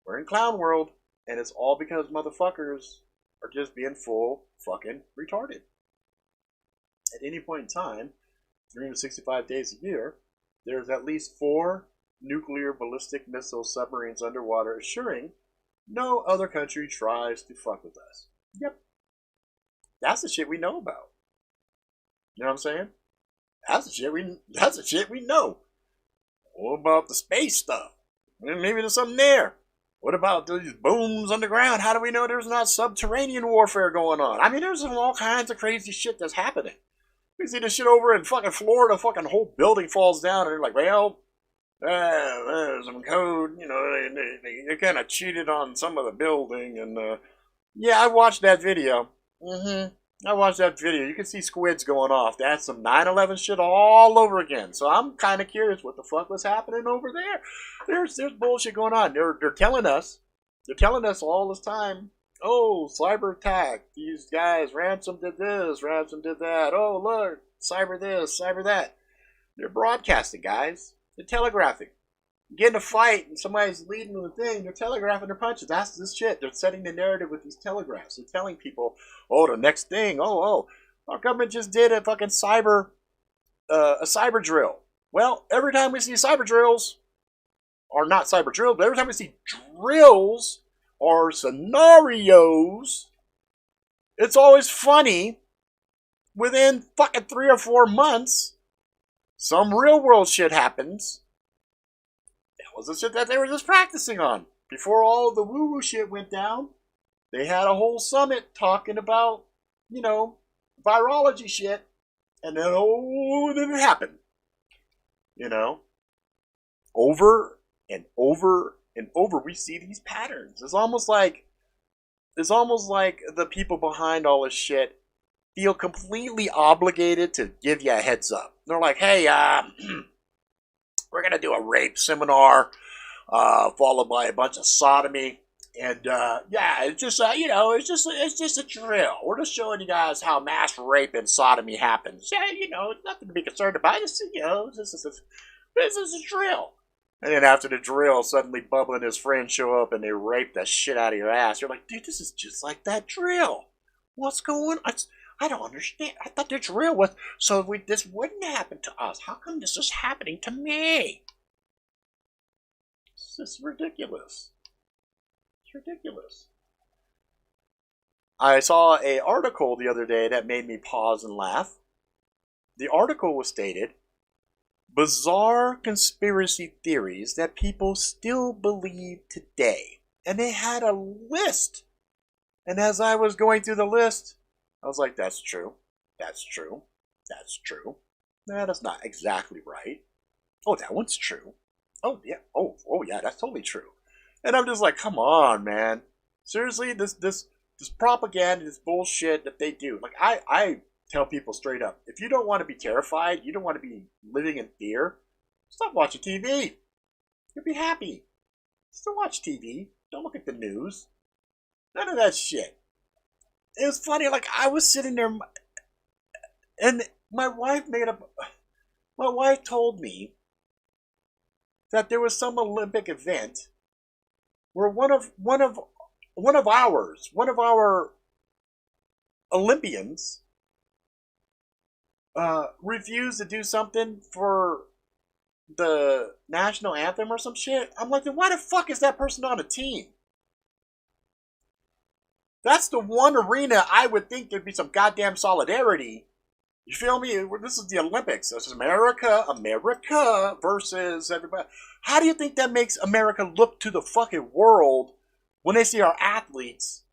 [SPEAKER 2] we're in clown world, and it's all because motherfuckers are just being full fucking retarded. At any point in time, 365 days a year, there's at least 4 nuclear ballistic missile submarines underwater, assuring no other country tries to fuck with us. Yep. That's the shit we know about. You know what I'm saying? That's the shit we know. What about the space stuff? Maybe there's something there. What about these booms underground? How do we know there's not subterranean warfare going on? I mean, there's all kinds of crazy shit that's happening. We see this shit over in fucking Florida, fucking whole building falls down, and they're like, well, there's some code, they kind of cheated on some of the building, and yeah, I watched that video. I watched that video. You can see squids going off. That's some 9/11 shit all over again. So I'm kind of curious what the fuck was happening over there. There's bullshit going on. They're telling us all this time, oh, cyber attack. These guys, ransom did this, ransom did that. Oh, look, cyber this, cyber that. They're broadcasting, guys. They're telegraphing. You get in a fight and somebody's leading the thing, they're telegraphing their punches. That's this shit. They're setting the narrative with these telegraphs. They're telling people, oh, the next thing, our government just did a fucking cyber drill. Well, every time we see cyber drills, or not cyber drills, but every time we see drills or scenarios, it's always funny. Within fucking 3 or 4 months, some real world shit happens. Was the shit that they were just practicing on. Before all the woo-woo shit went down, they had a whole summit talking about, virology shit, and then, then it happened. Over and over and over, we see these patterns. It's almost like the people behind all this shit feel completely obligated to give you a heads up. They're like, hey, We're gonna do a rape seminar, followed by a bunch of sodomy. And yeah, it's just it's just a drill. We're just showing you guys how mass rape and sodomy happens. Yeah, it's nothing to be concerned about. It's this is a drill. And then after the drill, suddenly Bubba and his friends show up and they rape the shit out of your ass. You're like, dude, this is just like that drill. What's going on? I don't understand. I thought the drill was so this wouldn't happen to us. How come this is happening to me? This is ridiculous. It's ridiculous. I saw an article the other day that made me pause and laugh. The article was stated, bizarre conspiracy theories that people still believe today. And they had a list. And as I was going through the list, I was like, that's true. That's true. That's true. No, that's not exactly right. Oh, that one's true. Oh, yeah. Oh, yeah, that's totally true. And I'm just like, come on, man. Seriously, this propaganda, this bullshit that they do. Like, I tell people straight up, if you don't want to be terrified, you don't want to be living in fear, stop watching TV. You'll be happy. Just don't watch TV. Don't look at the news. None of that shit. It was funny, like, I was sitting there, and my wife told me that there was some Olympic event where one of our Olympians refused to do something for the national anthem or some shit. I'm like, then why the fuck is that person on a team? That's the one arena I would think there'd be some goddamn solidarity. You feel me? This is the Olympics. This is America versus everybody. How do you think that makes America look to the fucking world when they see our athletes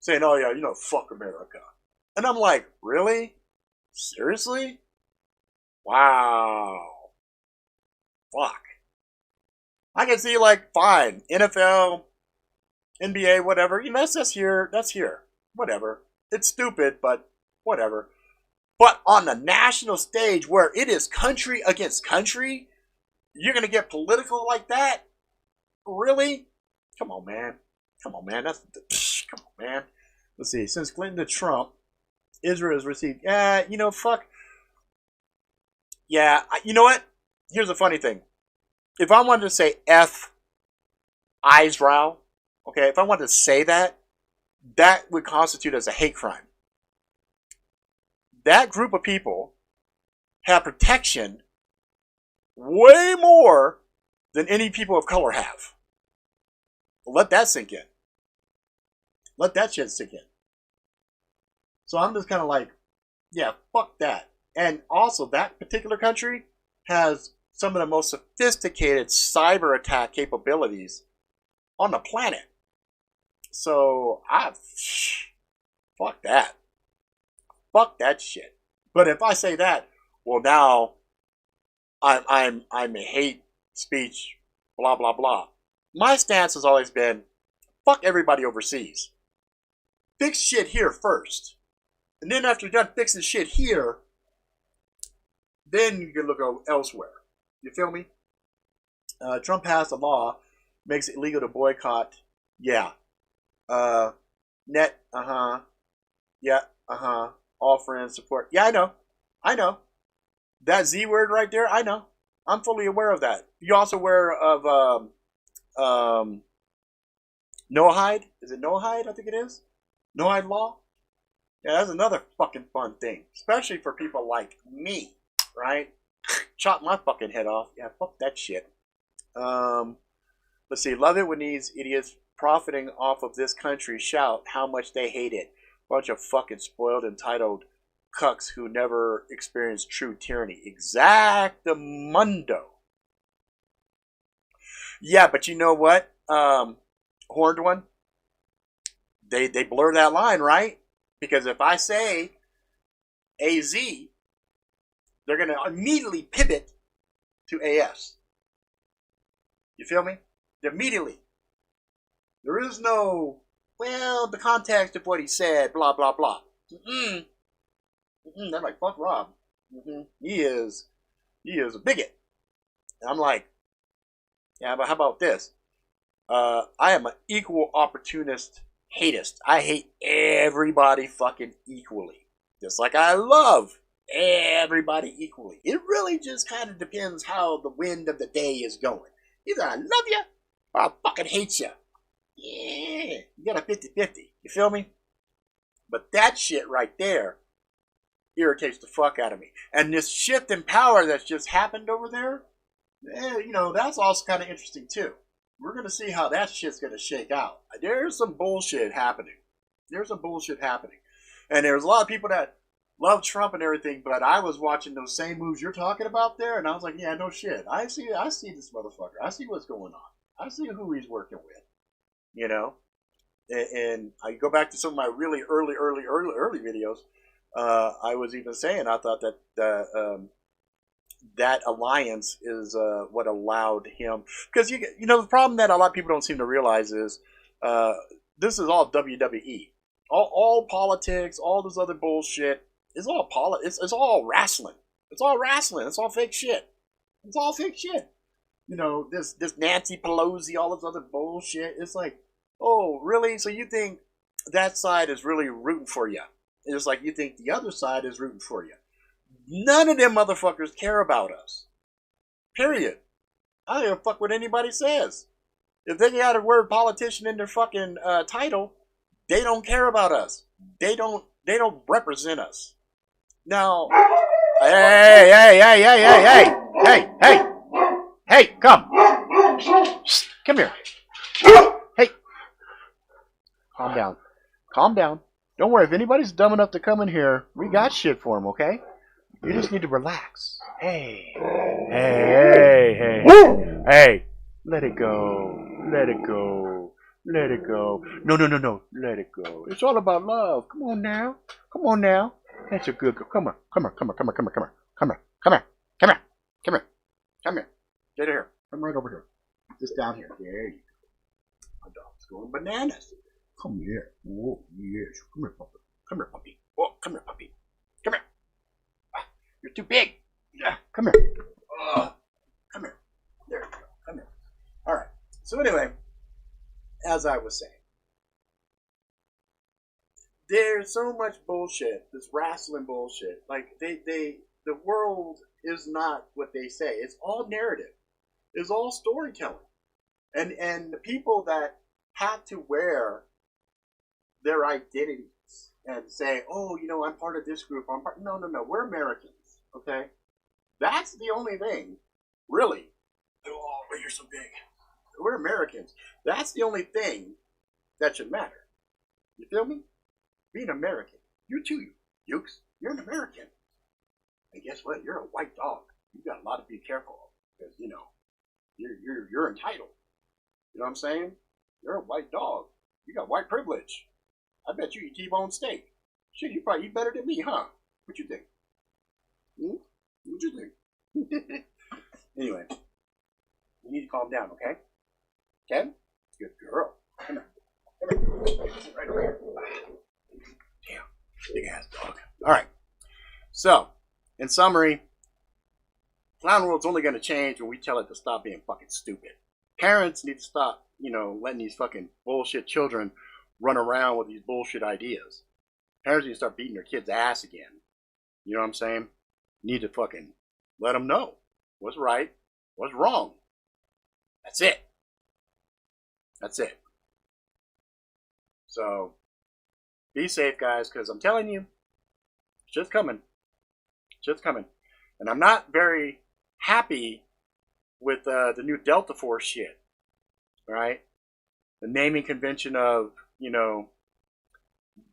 [SPEAKER 2] saying, oh yeah, fuck America? And I'm like, really? Seriously? Wow. Fuck. I can see, like, fine, NFL, NBA, whatever. That's here. Whatever. It's stupid, but whatever. But on the national stage where it is country against country, you're going to get political like that? Really? Come on, man. Come on, man. Come on, man. Let's see. Since Clinton to Trump, Israel has received... fuck. Yeah, you know what? Here's the funny thing. If I wanted to say F Israel, okay, if I wanted to say that, that would constitute as a hate crime. That group of people have protection way more than any people of color have. Let that sink in. Let that shit sink in. So I'm just kind of like, yeah, fuck that. And also, that particular country has some of the most sophisticated cyber attack capabilities on the planet. So, fuck that. Fuck that shit. But if I say that, well, now I'm a hate speech, blah blah blah. My stance has always been, fuck everybody overseas. Fix shit here first, and then after you're done fixing shit here, then you can look elsewhere. You feel me? Trump passed a law makes it illegal to boycott. Yeah. Net. Yeah. All friends support. Yeah, I know. That Z word right there, I know. I'm fully aware of that. You also aware of Noahide? Is it Noahide? I think it is. Noahide law? Yeah, that's another fucking fun thing. Especially for people like me, right? Chop my fucking head off. Yeah, fuck that shit. Let's see. Love it when these idiots profiting off of this country shout how much they hate it. Bunch of fucking spoiled, entitled cucks who never experienced true tyranny. Exactamundo. Yeah, but you know what? Horned one. They blur that line, right? Because if I say AZ, they're going to immediately pivot to AS. You feel me? Immediately. There is no, well, the context of what he said, blah, blah, blah. They're like, fuck Rob. He is a bigot. And I'm like, yeah, but how about this? I am an equal opportunist hatist. I hate everybody fucking equally. Just like I love everybody equally. It really just kind of depends how the wind of the day is going. Either I love you or I fucking hate you. Yeah, you got a 50-50. You feel me? But that shit right there irritates the fuck out of me. And this shift in power that's just happened over there, you know, that's also kind of interesting too. We're going to see how that shit's going to shake out. There's some bullshit happening. There's some bullshit happening. And there's a lot of people that love Trump and everything, but I was watching those same moves you're talking about there, and I was like, yeah, no shit. I see this motherfucker. I see what's going on. I see who he's working with. You know? And I go back to some of my really early videos. I was even saying I thought that that alliance is what allowed him, because you know the problem that a lot of people don't seem to realize is this is all WWE, all politics, all this other bullshit is all it's all wrestling. It's all wrestling. It's all fake shit. It's all fake shit. You know, this Nancy Pelosi, all this other bullshit. It's like, oh, really? So you think that side is really rooting for you? It's like you think the other side is rooting for you. None of them motherfuckers care about us. Period. I don't give a fuck what anybody says. If they got a word politician in their fucking title, they don't care about us. They don't represent us. Now, hey, come here. Hey, calm down. Don't worry, if anybody's dumb enough to come in here, we got shit for them, okay? You just need to relax. Hey, let it go. No, let it go. It's all about love. Come on now. That's a good girl. Come here. Get here. Come right over here. Just down here. There you go. My dog's going bananas. Come here. Oh, yes. Come here, puppy. Oh, come here, puppy. Come here. You're too big. Yeah, come here. Come here. There you go. Come here. All right. So anyway, as I was saying, there's so much bullshit, this wrestling bullshit. Like the world is not what they say. It's all narrative. It's all storytelling. And the people that have to wear their identities and say, oh, you know, I'm part of this group. No. We're Americans. Okay? That's the only thing, really. Oh, but you're so big. We're Americans. That's the only thing that should matter. You feel me? Being American. You too, Ukes. You're an American. And guess what? You're a white dog. You got a lot to be careful of. Because, you know, you're entitled. You know what I'm saying? You're a white dog. You got white privilege. I bet you eat T-bone steak. Shit, you probably eat better than me, huh? What you think? What you think? Anyway, you need to calm down, okay? Okay? Good girl. Come here. Right over here. Damn, big ass dog. All right. So, in summary, clown world's only going to change when we tell it to stop being fucking stupid. Parents need to stop, you know, letting these fucking bullshit children run around with these bullshit ideas. Parents need to start beating their kids' ass again. You know what I'm saying? Need to fucking let them know what's right, what's wrong. That's it. So, be safe, guys, because I'm telling you, shit's coming. And I'm not very happy with the new Delta Force shit. Right? The naming convention of, you know,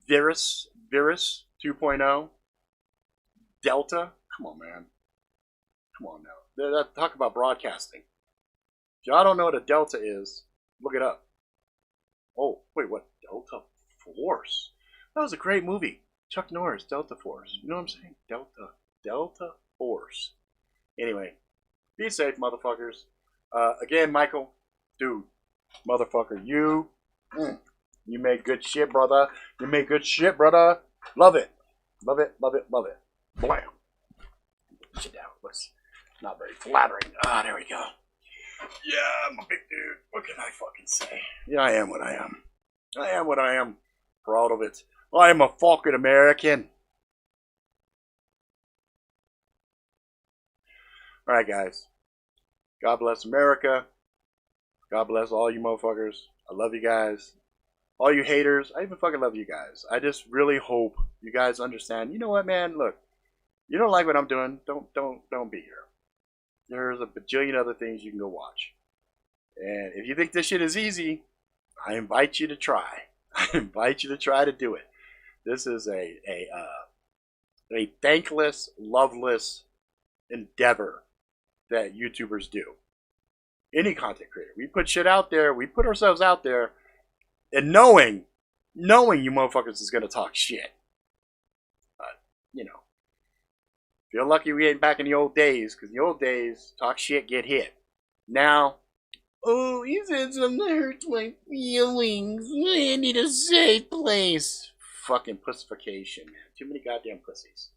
[SPEAKER 2] Virus 2.0, Delta. Come on, man. Come on now. Talk about broadcasting. If y'all don't know what a Delta is, look it up. Oh, wait, what? Delta Force? That was a great movie. Chuck Norris, Delta Force. You know what I'm saying? Delta Force. Anyway, be safe, motherfuckers. Again, Michael, dude, motherfucker, you made good shit, brother. Love it. Blam. Sit down. Not very flattering. Ah, there we go. Yeah, I'm a big dude. What can I fucking say? Yeah, I am what I am. I am what I am. Proud of it. I am a fucking American. Alright, guys. God bless America. God bless all you motherfuckers. I love you guys. All you haters, I even fucking love you guys. I just really hope you guys understand. You know what, man? Look, you don't like what I'm doing. Don't be here. There's a bajillion other things you can go watch. And if you think this shit is easy, I invite you to try. I invite you to try to do it. This is a thankless, loveless endeavor that YouTubers do. Any content creator. We put shit out there. We put ourselves out there. And knowing you motherfuckers is going to talk shit. But, you know. Feel lucky we ain't back in the old days. Because in the old days, talk shit, get hit. Now, oh, you said something that hurts my feelings. I need a safe place. Fucking pussification, man. Too many goddamn pussies.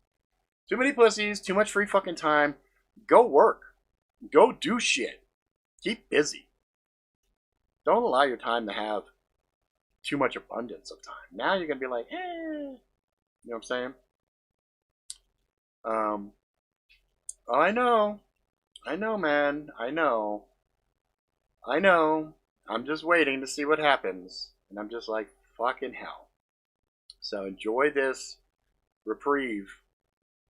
[SPEAKER 2] Too many pussies. Too much free fucking time. Go work. Go do shit. Keep busy. Don't allow your time to have too much abundance of time. Now you're going to be like, You know what I'm saying? I know. I know, man. I know. I'm just waiting to see what happens. And I'm just like, fucking hell. So enjoy this reprieve.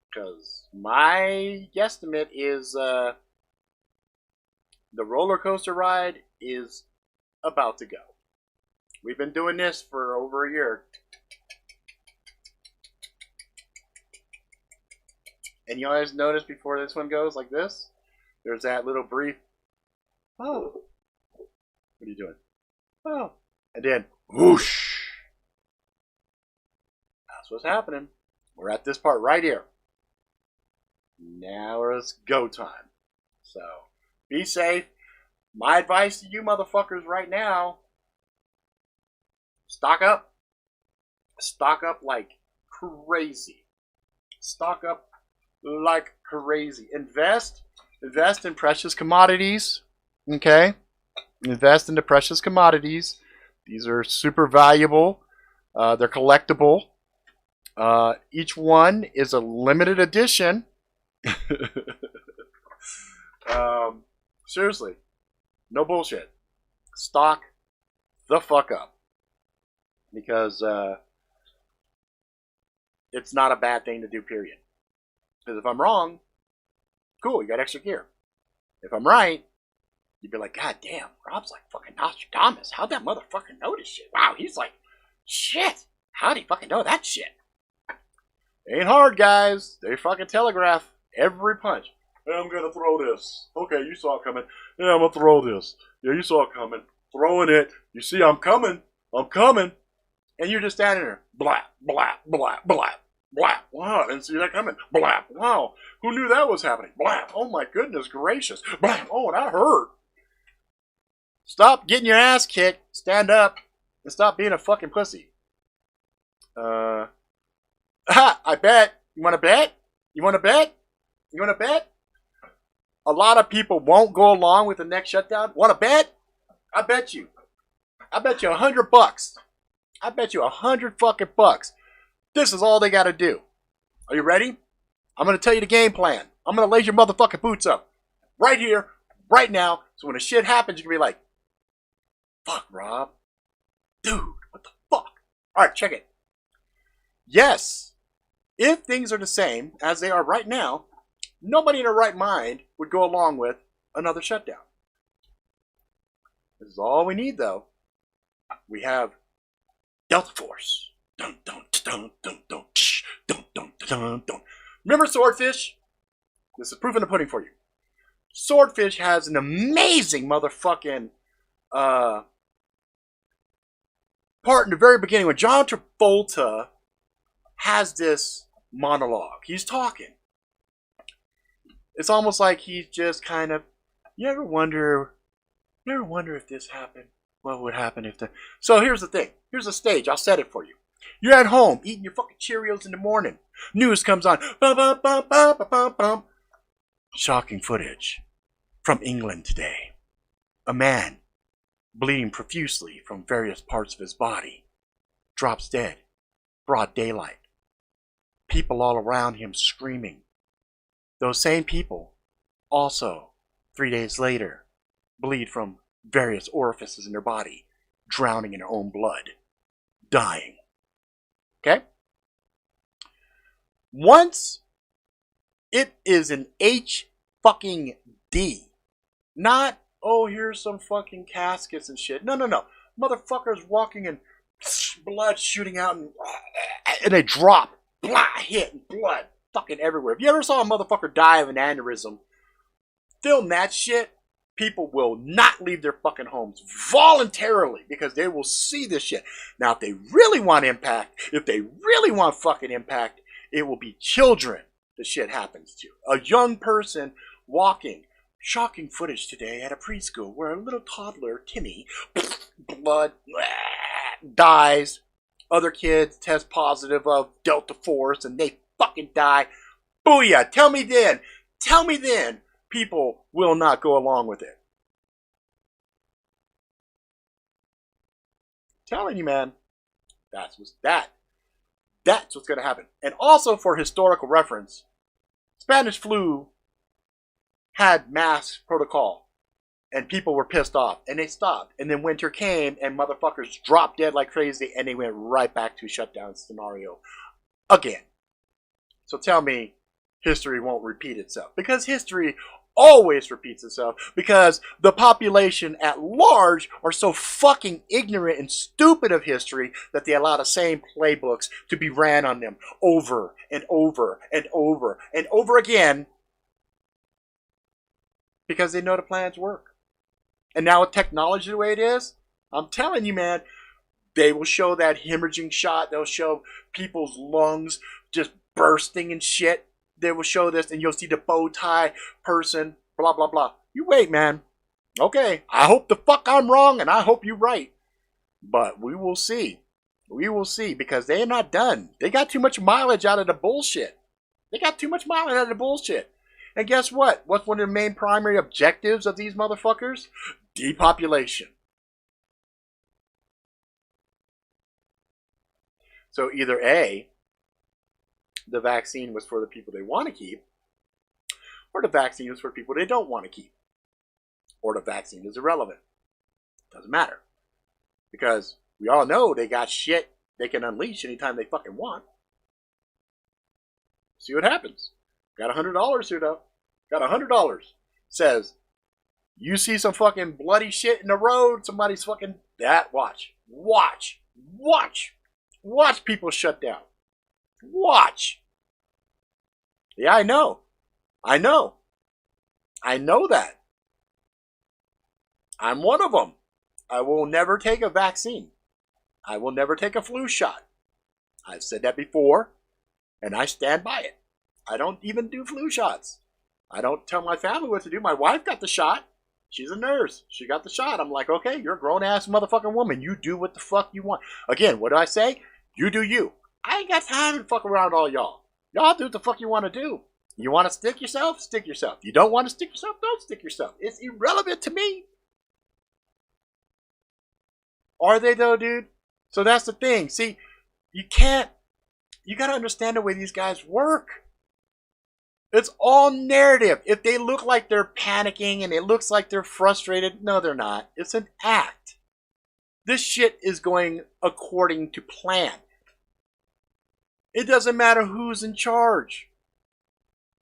[SPEAKER 2] Because my guesstimate is the roller coaster ride is about to go. We've been doing this for over a year. And you always notice before this one goes like this, there's that little brief, oh, what are you doing? Oh, and then whoosh. That's what's happening. We're at this part right here. Now it's go time. So be safe. My advice to you motherfuckers right now, stock up. Stock up like crazy. Stock up like crazy. Invest in precious commodities. Okay? Invest into precious commodities. These are super valuable. They're collectible. Each one is a limited edition. Seriously, no bullshit. Stock the fuck up, because it's not a bad thing to do, period. Because if I'm wrong, cool, you got extra gear. If I'm right, you'd be like, God damn, Rob's like fucking Nostradamus. How'd that motherfucker know this shit? Wow, he's like, shit, how'd he fucking know that shit? Ain't hard, guys. They fucking telegraph every punch. Hey, I'm gonna throw this. Okay, you saw it coming. Yeah, I'm gonna throw this. Yeah, you saw it coming. Throwing it. You see, I'm coming. I'm coming. And you're just standing there. Blah, blah, blah, blah, blah. Wow, I didn't see that coming. Blah. Wow. Who knew that was happening? Blah. Oh my goodness gracious. Blah. Oh, that hurt. Stop getting your ass kicked. Stand up. And stop being a fucking pussy. I bet. You want to bet? You want to bet? You want to bet? A lot of people won't go along with the next shutdown. Want to bet? I bet you. I bet you $100. I bet you $100 fucking bucks. This is all they got to do. Are you ready? I'm going to tell you the game plan. I'm going to lace your motherfucking boots up. Right here, right now. So when the shit happens, you can be like, fuck, Rob. Dude, what the fuck? All right, check it. Yes, if things are the same as they are right now, nobody in their right mind would go along with another shutdown. This is all we need, though. We have Delta Force. Dun, dun, dun, dun, dun, dun, dun, dun, dun. Remember Swordfish? This is proof in the pudding for you. Swordfish has an amazing motherfucking part in the very beginning when John Travolta has this monologue. He's talking. It's almost like he's just kind of, you ever wonder if this happened? What would happen if the... So here's the thing. Here's the stage. I'll set it for you. You're at home eating your fucking Cheerios in the morning. News comes on. Bum, bum, bum, bum, bum, bum. Shocking footage from England today. A man, bleeding profusely from various parts of his body, drops dead, broad daylight. People all around him screaming. Those same people also, 3 days later, bleed from various orifices in their body, drowning in their own blood, dying. Okay? Once it is an H fucking D, not, oh, here's some fucking caskets and shit. No, no, no. Motherfuckers walking and blood shooting out and they drop. Blah, hit and blood fucking everywhere. If you ever saw a motherfucker die of an aneurysm, film that shit. People will not leave their fucking homes voluntarily because they will see this shit. Now, if they really want impact, if they really want fucking impact, it will be children the shit happens to. A young person walking. Shocking footage today at a preschool where a little toddler, Timmy, blood, dies. Other kids test positive of Delta Force and they fucking die. Booyah! Tell me then, people will not go along with it. I'm telling you, man, that's what's going to happen. And also for historical reference, Spanish flu had mass protocol and people were pissed off and they stopped. And then winter came and motherfuckers dropped dead like crazy and they went right back to shutdown scenario again. So tell me history won't repeat itself, because history always repeats itself, because the population at large are so fucking ignorant and stupid of history that they allow the same playbooks to be ran on them over and over and over and over again because they know the plans work. And now with technology the way it is, I'm telling you, man, they will show that hemorrhaging shot. They'll show people's lungs just bursting and shit. They will show this and you'll see the bow tie person, blah, blah, blah. You wait, man. Okay, I hope the fuck I'm wrong and I hope you're right. But we will see. We will see, because they are not done. They got too much mileage out of the bullshit. They got too much mileage out of the bullshit. And guess what? What's one of the main primary objectives of these motherfuckers? Depopulation. So either A, the vaccine was for the people they want to keep, or the vaccine was for people they don't want to keep, or the vaccine is irrelevant. Doesn't matter. Because we all know they got shit they can unleash anytime they fucking want. See what happens. Got $100 here though. Got $100. Says, you see some fucking bloody shit in the road, somebody's fucking, that, watch. Watch. Watch. Watch people shut down. Watch. Yeah, I know. I know. I know that. I'm one of them. I will never take a vaccine. I will never take a flu shot. I've said that before, and I stand by it. I don't even do flu shots. I don't tell my family what to do. My wife got the shot. She's a nurse. She got the shot. I'm like, okay, you're a grown-ass motherfucking woman. You do what the fuck you want. Again, what do I say? You do you. I ain't got time to fuck around with all y'all. Y'all do what the fuck you want to do. You want to stick yourself? Stick yourself. You don't want to stick yourself? Don't stick yourself. It's irrelevant to me. Are they though, dude? So that's the thing. See, you got to understand the way these guys work. It's all narrative. If they look like they're panicking and it looks like they're frustrated, no, they're not. It's an act. This shit is going according to plan. It doesn't matter who's in charge.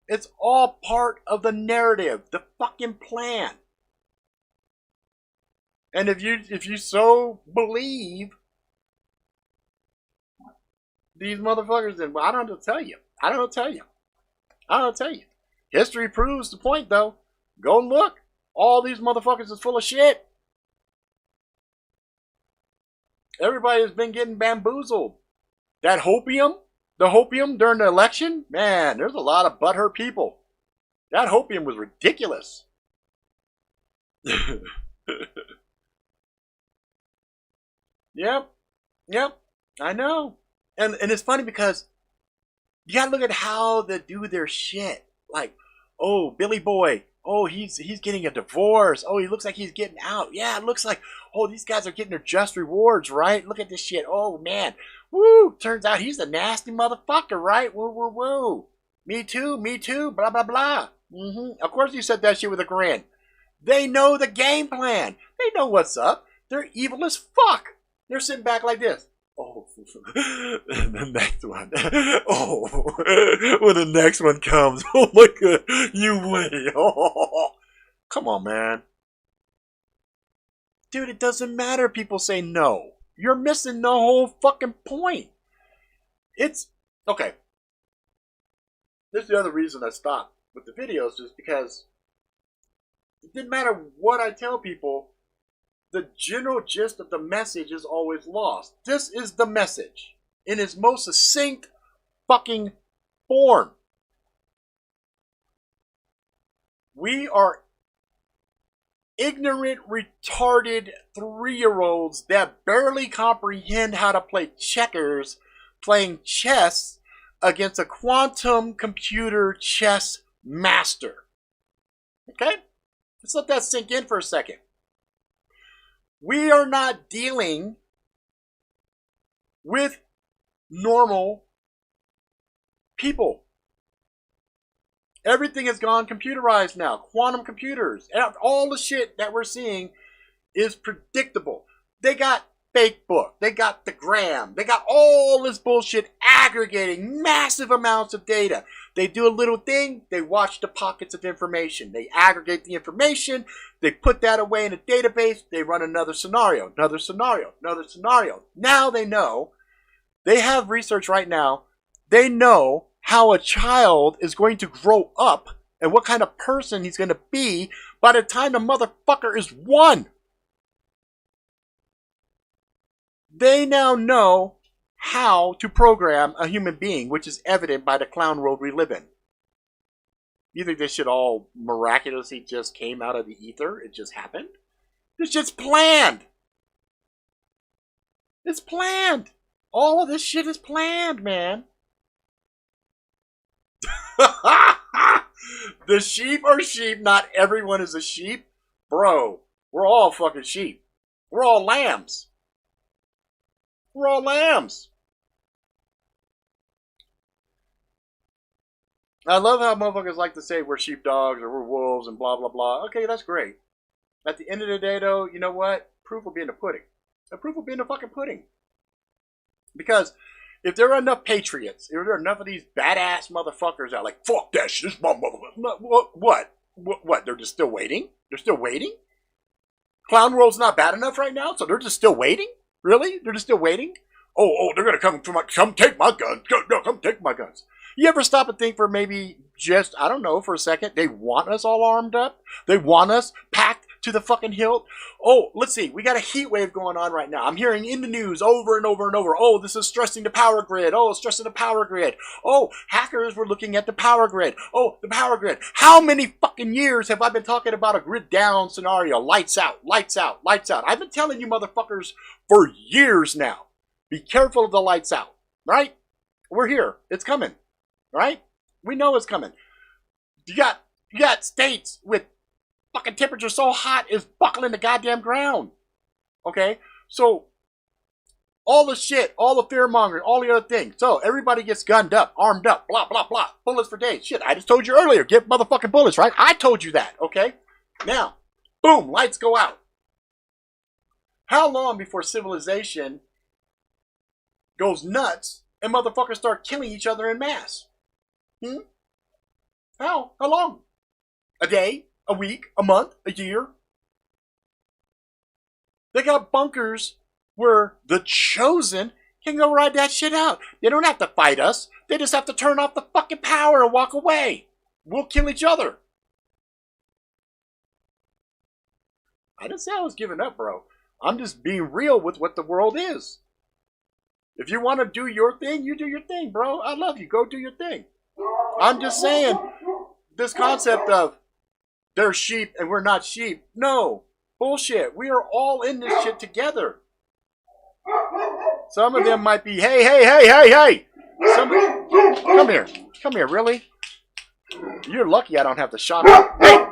[SPEAKER 2] It's all part of the narrative, the fucking plan. And if you so believe these motherfuckers, then I don't know what to tell you. I don't know what to tell you. I don't know what to tell you. History proves the point, though. Go and look. All these motherfuckers is full of shit. Everybody has been getting bamboozled. That hopium, the hopium during the election, man, there's a lot of butthurt people. That hopium was ridiculous. Yep, I know. And it's funny because you gotta look at how they do their shit. Like, Oh, Billy Boy. Oh, he's getting a divorce. Oh, he looks like he's getting out. Yeah, it looks like, oh, these guys are getting their just rewards, right? Look at this shit. Oh, man. Woo. Turns out he's a nasty motherfucker, right? Woo, woo, woo. Me too, blah, blah, blah. Of course you said that shit with a grin. They know the game plan. They know what's up. They're evil as fuck. They're sitting back like this. Oh, the next one. Oh, when the next one comes. Oh my god, you win. Oh, come on, man. Dude, it doesn't matter if people say no. You're missing the whole fucking point. It's, okay. This is the other reason I stopped with the videos, is because it didn't matter what I tell people, the general gist of the message is always lost. This is the message in its most succinct fucking form. We are ignorant, retarded 3-year-olds that barely comprehend how to play checkers, playing chess against a quantum computer chess master. Okay? Let's let that sink in for a second. We are not dealing with normal people. Everything has gone computerized now. Quantum computers. All the shit that we're seeing is predictable. They got Facebook. They got the gram. They got all this bullshit aggregating massive amounts of data. They do a little thing. They watch the pockets of information. They aggregate the information. They put that away in a database. They run another scenario, another scenario, another scenario. Now they know. They have research right now. They know how a child is going to grow up and what kind of person he's going to be by the time the motherfucker is 1. They now know how to program a human being, which is evident by the clown world we live in. You think this shit all miraculously just came out of the ether? It just happened? This shit's planned. It's planned. All of this shit is planned, man. The sheep are sheep. Not everyone is a sheep. Bro, we're all fucking sheep. We're all lambs. We're all lambs. I love how motherfuckers like to say we're sheepdogs or we're wolves and blah, blah, blah. Okay, that's great. At the end of the day, though, you know what? Proof will be in the pudding. The proof will be in the fucking pudding. Because if there are enough patriots, if there are enough of these badass motherfuckers out like, fuck that shit, this is my motherfucker. What? They're just still waiting? They're still waiting? Clown World's not bad enough right now, so they're just still waiting? Really? They're just still waiting? Oh, they're gonna come take my guns. Come take my guns. You ever stop and think for maybe just, I don't know, for a second, they want us all armed up? They want us packed to the fucking hilt? Oh, let's see, we got a heat wave going on right now. I'm hearing in the news over and over and over, oh, this is stressing the power grid. Oh, stressing the power grid. Oh, hackers were looking at the power grid. Oh, the power grid. How many fucking years have I been talking about a grid down scenario? Lights out, lights out, lights out. I've been telling you motherfuckers for years now. Be careful of the lights out, right? We're here. It's coming. Right? We know it's coming. You got states with fucking temperature so hot it's buckling the goddamn ground. Okay? So, all the shit, all the fear mongering, all the other things. So, everybody gets gunned up, armed up, blah, blah, blah. Bullets for days. Shit, I just told you earlier. Get motherfucking bullets, right? I told you that, okay? Now, boom, lights go out. How long before civilization goes nuts and motherfuckers start killing each other en masse? How? How long? A day? A week? A month? A year? They got bunkers where the chosen can go ride that shit out. They don't have to fight us. They just have to turn off the fucking power and walk away. We'll kill each other. I didn't say I was giving up, bro. I'm just being real with what the world is. If you want to do your thing, you do your thing, bro. I love you. Go do your thing. I'm just saying, this concept of they're sheep and we're not sheep. No. Bullshit. We are all in this shit together. Some of them might be, hey. Come here. Come here, really? You're lucky I don't have the shot. Hey!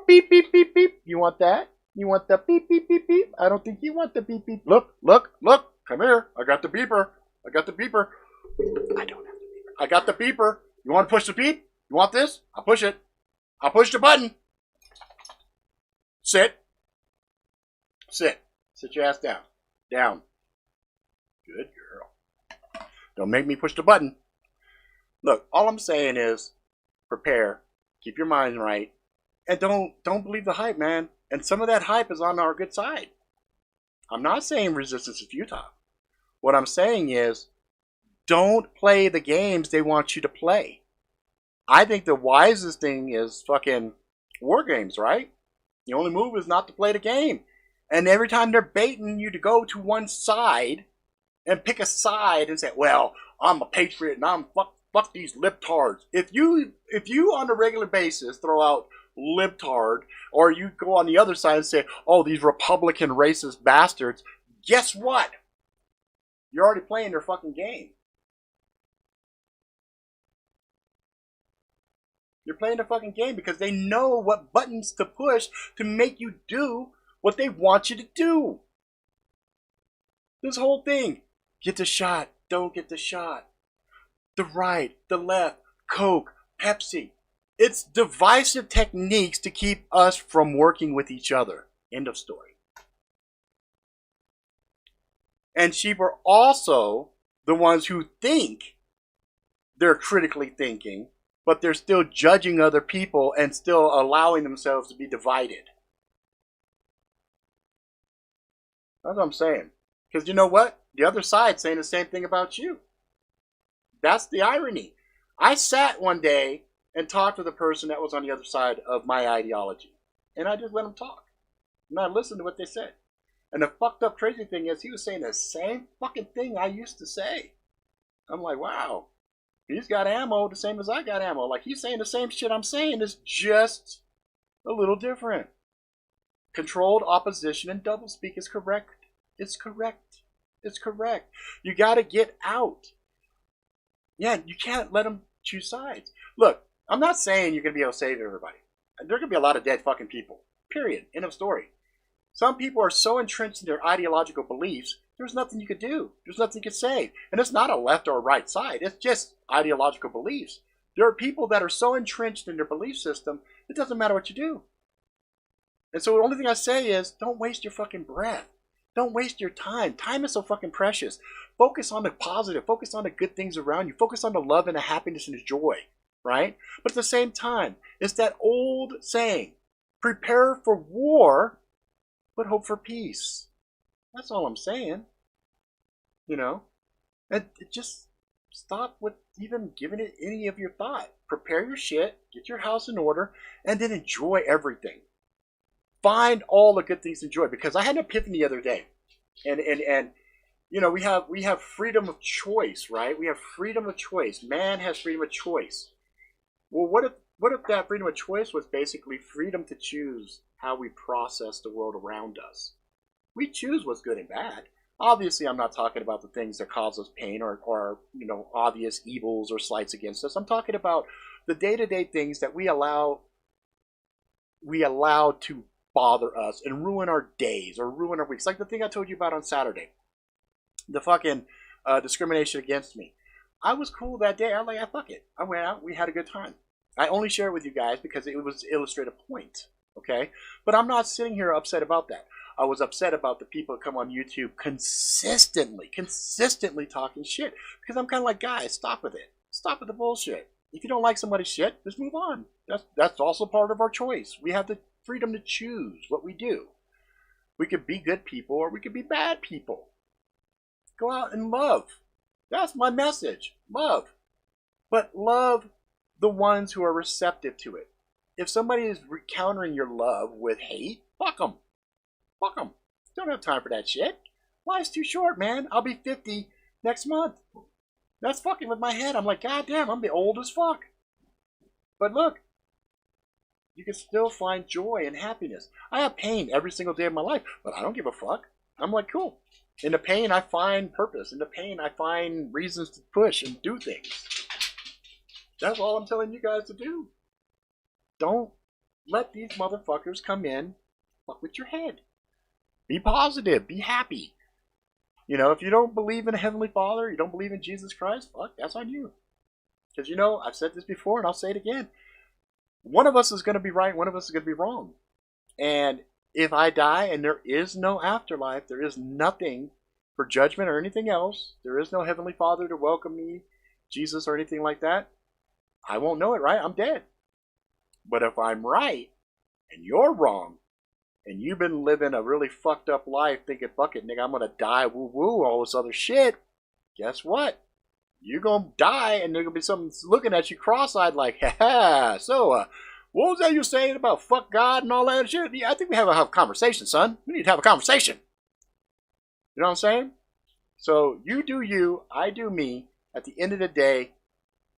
[SPEAKER 2] Beep, beep, beep, beep. You want that? You want the beep, beep, beep, beep? I don't think you want the beep, beep. Look, look, look. Come here. I got the beeper. I got the beeper. I don't have the beeper. I got the beeper. You want to push the beep? You want this? I'll push it. I'll push the button. Sit. Sit. Sit your ass down. Down. Good girl. Don't make me push the button. Look, all I'm saying is prepare. Keep your mind right. And don't believe the hype, man. And some of that hype is on our good side. I'm not saying resistance is futile. What I'm saying is don't play the games they want you to play. I think the wisest thing is fucking war games, right? The only move is not to play the game. And every time they're baiting you to go to one side and pick a side and say, well, I'm a patriot and I'm fuck these libtards. If you on a regular basis throw out libtard, or you go on the other side and say, oh, these Republican racist bastards, guess what? You're already playing their fucking game. You're playing their fucking game because they know what buttons to push to make you do what they want you to do. This whole thing, get the shot, don't get the shot. The right, the left, Coke, Pepsi. It's divisive techniques to keep us from working with each other. End of story. And sheep are also the ones who think they're critically thinking, but they're still judging other people and still allowing themselves to be divided. That's what I'm saying. Because you know what? The other side's saying the same thing about you. That's the irony. I sat one day and talked to the person that was on the other side of my ideology. And I just let them talk. And I listened to what they said. And the fucked up crazy thing is he was saying the same fucking thing I used to say. I'm like, wow. He's got ammo the same as I got ammo. Like, he's saying the same shit I'm saying. It's just a little different. Controlled opposition and doublespeak is correct. It's correct. It's correct. You got to get out. Yeah, you can't let them choose sides. Look, I'm not saying you're going to be able to save everybody. There are going to be a lot of dead fucking people. Period. End of story. Some people are so entrenched in their ideological beliefs, there's nothing you could do. There's nothing you could save. And it's not a left or a right side. It's just ideological beliefs. There are people that are so entrenched in their belief system, it doesn't matter what you do. And so the only thing I say is, don't waste your fucking breath. Don't waste your time. Time is so fucking precious. Focus on the positive. Focus on the good things around you. Focus on the love and the happiness and the joy, right? But at the same time, it's that old saying, prepare for war, but hope for peace. That's all I'm saying. You know? And just stop with even giving it any of your thought. Prepare your shit, get your house in order, and then enjoy everything. Find all the good things to enjoy. Because I had an epiphany the other day. And you know, we have freedom of choice, right? We have freedom of choice. Man has freedom of choice. Well, what if that freedom of choice was basically freedom to choose how we process the world around us? We choose what's good and bad. Obviously, I'm not talking about the things that cause us pain or you know, obvious evils or slights against us. I'm talking about the day-to-day things that we allow to bother us and ruin our days or ruin our weeks. Like the thing I told you about on Saturday. The fucking discrimination against me. I was cool that day. I'm like, ah, fuck it. I went out. We had a good time. I only share it with you guys because it was to illustrate a point. Okay? But I'm not sitting here upset about that. I was upset about the people that come on YouTube consistently talking shit. Because I'm kind of like, guys, stop with it. Stop with the bullshit. If you don't like somebody's shit, just move on. That's also part of our choice. We have the freedom to choose what we do. We could be good people or we could be bad people. Go out and love. That's my message. Love. But love the ones who are receptive to it. If somebody is countering your love with hate, fuck them. Fuck them. Don't have time for that shit. Life's too short, man. I'll be 50 next month. That's fucking with my head. I'm like, God damn, I'm the old as fuck. But look, you can still find joy and happiness. I have pain every single day of my life, but I don't give a fuck. I'm like, cool. In the pain, I find purpose. In the pain, I find reasons to push and do things. That's all I'm telling you guys to do. Don't let these motherfuckers come in, fuck with your head. Be positive. Be happy. You know, if you don't believe in a Heavenly Father, you don't believe in Jesus Christ, fuck, that's on you. Because, you know, I've said this before and I'll say it again. One of us is going to be right, one of us is going to be wrong. And if I die and there is no afterlife, there is nothing for judgment or anything else, there is no Heavenly Father to welcome me, Jesus or anything like that, I won't know it, right? I'm dead. But if I'm right and you're wrong, and you've been living a really fucked up life thinking, fuck it, nigga, I'm going to die, woo-woo, all this other shit, guess what? You're going to die, and there's going to be someone looking at you cross-eyed like, ha-ha, so, what was that you saying about fuck God and all that shit? Yeah, I think we have a conversation, son. We need to have a conversation. You know what I'm saying? So, you do you, I do me. At the end of the day,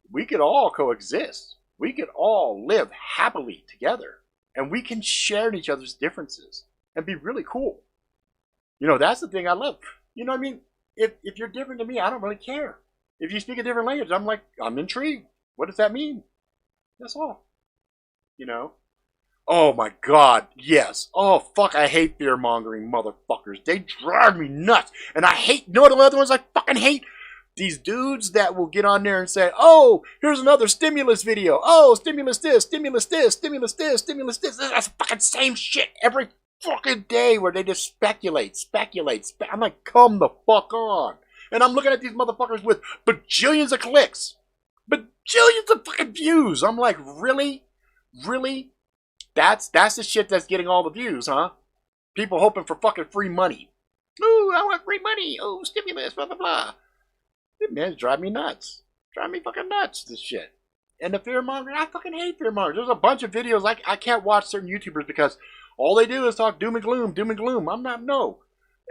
[SPEAKER 2] we could all coexist. We could all live happily together. And we can share in each other's differences and be really cool. You know, that's the thing I love. You know what I mean? If you're different than me, I don't really care. If you speak a different language, I'm like, I'm intrigued. What does that mean? That's all. You know? Oh my God, yes. Oh fuck, I hate fear-mongering motherfuckers. They drive me nuts. And I hate, you know what the other ones I fucking hate? These dudes that will get on there and say, oh, here's another stimulus video. Oh, stimulus this, stimulus this, stimulus this, stimulus this. That's the fucking same shit every fucking day where they just speculate. I'm like, come the fuck on. And I'm looking at these motherfuckers with bajillions of clicks. Bajillions of fucking views. I'm like, really? Really? That's the shit that's getting all the views, huh? People hoping for fucking free money. Ooh, I want free money. Oh, stimulus, blah, blah, blah. Man, it's driving me nuts. Drive me fucking nuts, this shit. And the fear mongering, I fucking hate fear mongers. There's a bunch of videos, I can't watch certain YouTubers because all they do is talk doom and gloom. I'm not, no.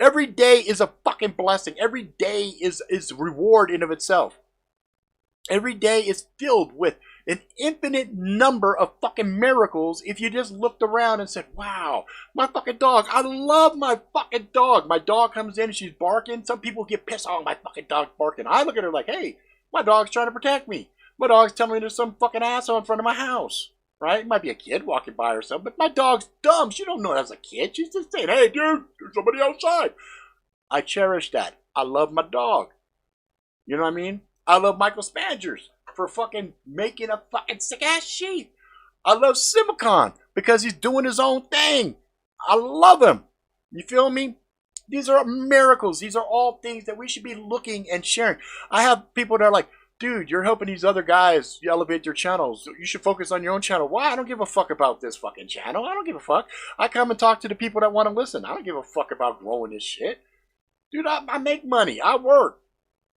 [SPEAKER 2] Every day is a fucking blessing. Every day is reward in of itself. Every day is filled with an infinite number of fucking miracles if you just looked around and said, wow, my fucking dog, I love my fucking dog. My dog comes in and she's barking. Some people get pissed off, my fucking dog's barking. I look at her like, hey, my dog's trying to protect me. My dog's telling me there's some fucking asshole in front of my house. Right? It might be a kid walking by or something, but my dog's dumb. She don't know it as a kid. She's just saying, hey, dude, there's somebody outside. I cherish that. I love my dog. You know what I mean? I love Michael Spangers for fucking making a fucking sick-ass sheath. I love Simicon because he's doing his own thing. I love him. You feel me? These are miracles. These are all things that we should be looking and sharing. I have people that are like, dude, you're helping these other guys elevate their channels. You should focus on your own channel. Why? I don't give a fuck about this fucking channel. I don't give a fuck. I come and talk to the people that want to listen. I don't give a fuck about growing this shit. Dude, I make money. I work.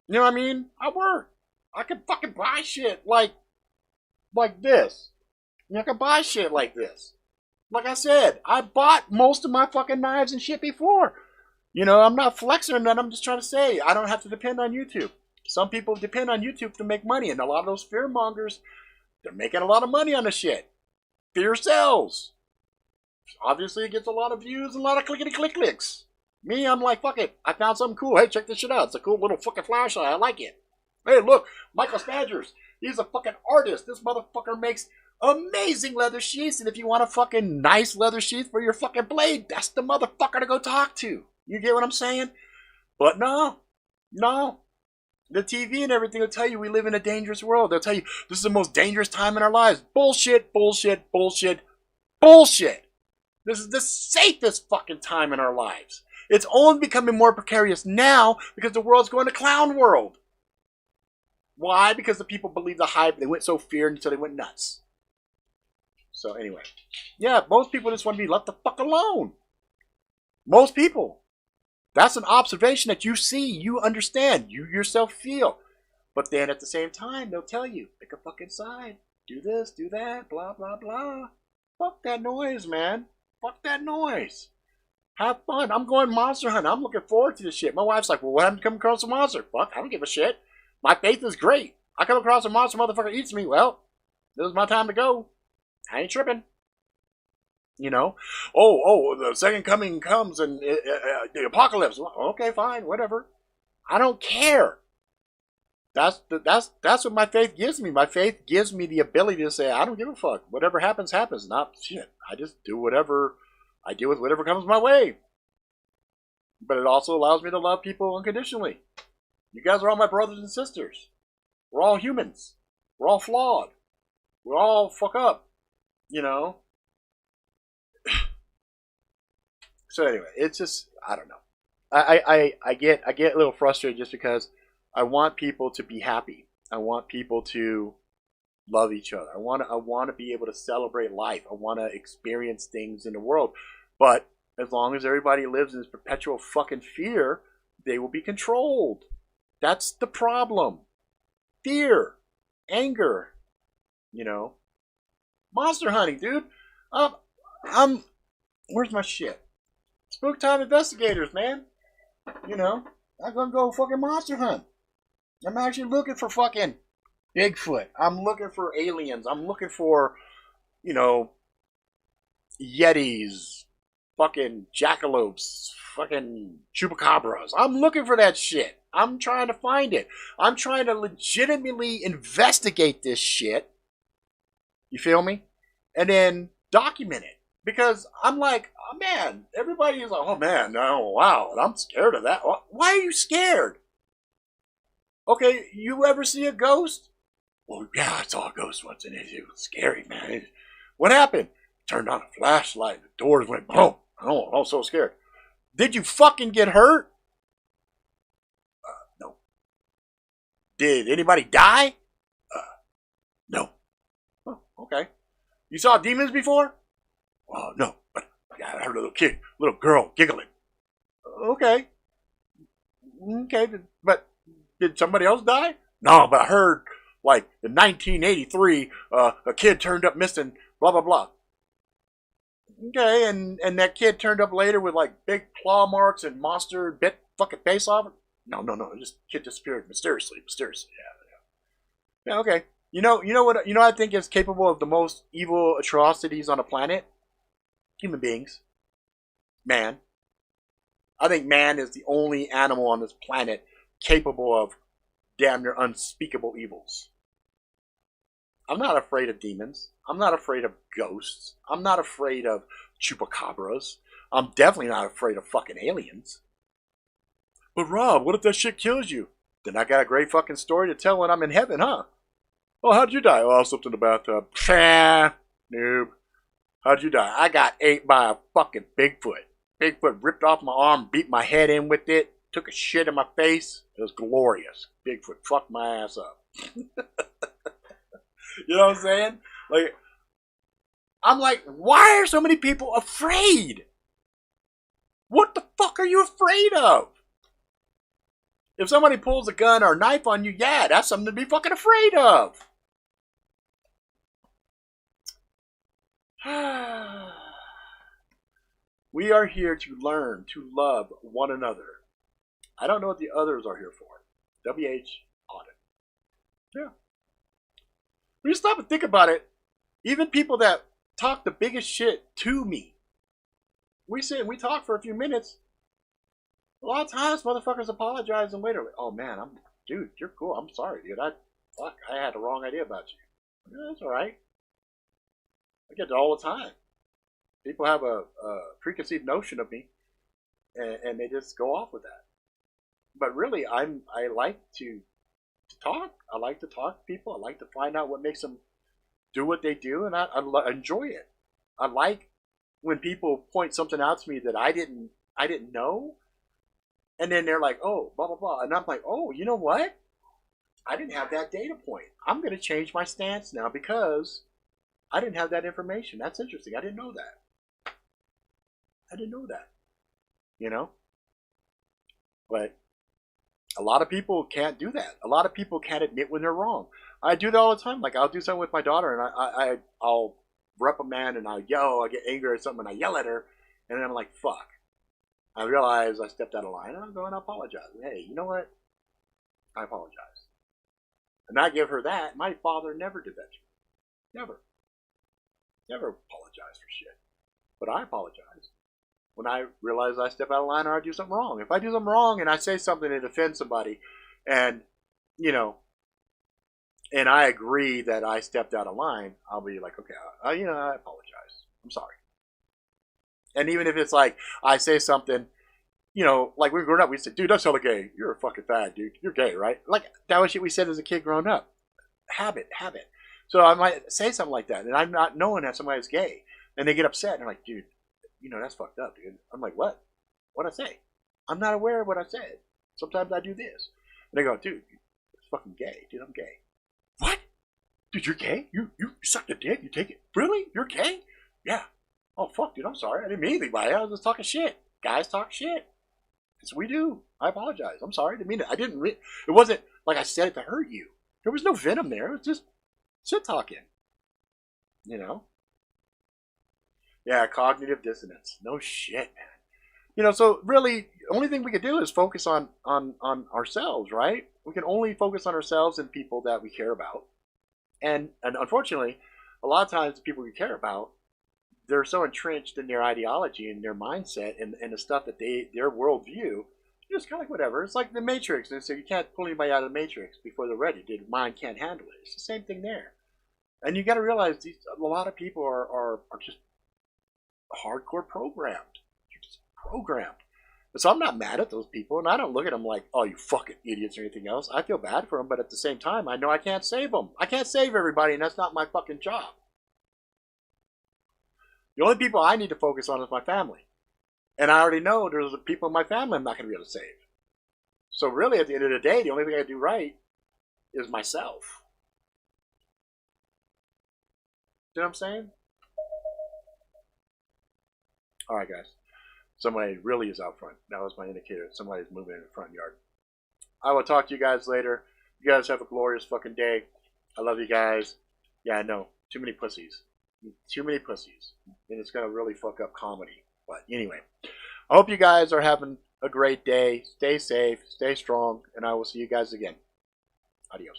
[SPEAKER 2] You know what I mean? I work. I can fucking buy shit like this. I can buy shit like this. Like I said, I bought most of my fucking knives and shit before. You know, I'm not flexing on that. I'm just trying to say I don't have to depend on YouTube. Some people depend on YouTube to make money, and a lot of those fear mongers, they're making a lot of money on the shit. Fear sells. Obviously, it gets a lot of views and a lot of clickety-click-clicks. Me, I'm like, fuck it. I found something cool. Hey, check this shit out. It's a cool little fucking flashlight. I like it. Hey, look, Michael Spangers. He's a fucking artist. This motherfucker makes amazing leather sheaths, and if you want a fucking nice leather sheath for your fucking blade, that's the motherfucker to go talk to. You get what I'm saying? But no. The TV and everything will tell you we live in a dangerous world. They'll tell you this is the most dangerous time in our lives. Bullshit. This is the safest fucking time in our lives. It's only becoming more precarious now because the world's going to clown world. Why? Because the people believe the hype. They went so feared until they went nuts. So anyway. Yeah, most people just want to be left the fuck alone. Most people. That's an observation that you see, you understand, you yourself feel. But then at the same time, they'll tell you, pick a fucking side. Do this, do that, blah, blah, blah. Fuck that noise, man. Fuck that noise. Have fun. I'm going monster hunting. I'm looking forward to this shit. My wife's like, well, what happened to come across a monster? Fuck, I don't give a shit. My faith is great. I come across a monster, motherfucker eats me. Well, this is my time to go. I ain't tripping. You know? Oh, the second coming comes and the apocalypse. Okay, fine, whatever. I don't care. That's what my faith gives me. My faith gives me the ability to say, I don't give a fuck. Whatever happens, happens. Not shit. I just do whatever. I deal with whatever comes my way. But it also allows me to love people unconditionally. You guys are all my brothers and sisters. We're all humans. We're all flawed. We're all fuck up. You know? So anyway, it's just, I don't know. I get a little frustrated just because I want people to be happy. I want people to love each other. I want to be able to celebrate life. I want to experience things in the world. But as long as everybody lives in this perpetual fucking fear, they will be controlled. That's the problem. Fear, anger, you know. Monster hunting, dude. Where's my shit? Spook Time Investigators, man. You know, I'm gonna go fucking monster hunt. I'm actually looking for fucking Bigfoot. I'm looking for aliens. I'm looking for, you know, Yetis, fucking jackalopes, fucking chupacabras. I'm looking for that shit. I'm trying to find it. I'm trying to legitimately investigate this shit. You feel me? And then document it. Because I'm like, oh man, everybody is like, oh man, no, wow, I'm scared of that. Why are you scared? Okay, you ever see a ghost? Well, yeah, I saw a ghost once and it was scary, man. What happened? Turned on a flashlight, the doors went boom. Oh, I was so scared. Did you fucking get hurt? No. Did anybody die? No. Oh, okay. You saw demons before? No, but yeah, I heard a little girl giggling. Okay. Okay, but did somebody else die? No, but I heard, like, in 1983, a kid turned up missing, blah, blah, blah. Okay, and that kid turned up later with, like, big claw marks and monster bit fucking face off. No, just kid disappeared mysteriously, yeah. Yeah, okay. You know what I think is capable of the most evil atrocities on the planet? Human beings. Man. I think man is the only animal on this planet capable of damn near unspeakable evils. I'm not afraid of demons. I'm not afraid of ghosts. I'm not afraid of chupacabras. I'm definitely not afraid of fucking aliens. But Rob, what if that shit kills you? Then I got a great fucking story to tell when I'm in heaven, huh? Oh, how'd you die? Oh, I slept in the bathtub. Pah, noob. How'd you die? I got ate by a fucking Bigfoot. Bigfoot ripped off my arm, beat my head in with it, took a shit in my face. It was glorious. Bigfoot fucked my ass up. You know what I'm saying? Like, I'm like, why are so many people afraid? What the fuck are you afraid of? If somebody pulls a gun or a knife on you, yeah, that's something to be fucking afraid of. We are here to learn to love one another. I don't know what the others are here for. WH audit. Yeah. When you stop and think about it, even people that talk the biggest shit to me, we sit and we talk for a few minutes. A lot of times, motherfuckers apologize and later, like, oh man, dude, you're cool. I'm sorry, dude. I had the wrong idea about you. Yeah, that's all right. I get that all the time. People have a preconceived notion of me, and they just go off with that. But really, I like to talk. I like to talk to people. I like to find out what makes them do what they do, and I enjoy it. I like when people point something out to me that I didn't know, and then they're like, oh, blah blah blah, and I'm like, oh, you know what? I didn't have that data point. I'm going to change my stance now because I didn't have that information. That's interesting. I didn't know that. You know? But a lot of people can't do that. A lot of people can't admit when they're wrong. I do that all the time. Like, I'll do something with my daughter, and I'll reprimand, and I'll yell, I get angry or something, and I yell at her, and then I'm like, fuck. I realize I stepped out of line, and I'm going to apologize. Hey, you know what? I apologize. And I give her that. My father never did that to me. Never. Never apologized for shit. But I apologize when I realize I step out of line or I do something wrong. If I do something wrong and I say something that offends somebody, and, you know, and I agree that I stepped out of line, I'll be like, okay, I apologize. I'm sorry. And even if it's like I say something, like we were growing up, we said, dude, that's hella gay. You're a fucking fag, dude. You're gay, right? Like that was shit we said as a kid growing up. Habit. So I might say something like that, and I'm not knowing that somebody's gay, and they get upset, and they're like, dude, that's fucked up, dude. I'm like, what? What'd I say? I'm not aware of what I said. Sometimes I do this. And they go, dude, it's fucking gay. Dude, I'm gay. What? Dude, you're gay? You suck a dick? You take it? Really? You're gay? Yeah. Oh, fuck, dude, I'm sorry. I didn't mean anything by it. I was just talking shit. Guys talk shit. That's what we do. I apologize. I'm sorry. I didn't mean it. It wasn't like I said it to hurt you. There was no venom there. It was just shit talking. Yeah, cognitive dissonance. No shit, man. So really, the only thing we could do is focus on ourselves, right? We can only focus on ourselves and people that we care about. And unfortunately, a lot of times the people we care about, they're so entrenched in their ideology and their mindset and the stuff that their worldview, just kind of like whatever. It's like the Matrix. And so you can't pull anybody out of the Matrix before they're ready. Their mind can't handle it. It's the same thing there. And you got to realize a lot of people are just hardcore programmed. You're just programmed. So I'm not mad at those people, and I don't look at them like, oh, you fucking idiots or anything else. I feel bad for them, but at the same time, I know I can't save them. I can't save everybody, and that's not my fucking job. The only people I need to focus on is my family. And I already know there's people in my family I'm not going to be able to save. So really, at the end of the day, the only thing I do right is myself. You know what I'm saying? All right, guys. Somebody really is out front. That was my indicator. Somebody's moving in the front yard. I will talk to you guys later. You guys have a glorious fucking day. I love you guys. Yeah, I know. Too many pussies. Too many pussies. And it's going to really fuck up comedy. But anyway, I hope you guys are having a great day. Stay safe. Stay strong. And I will see you guys again. Adios.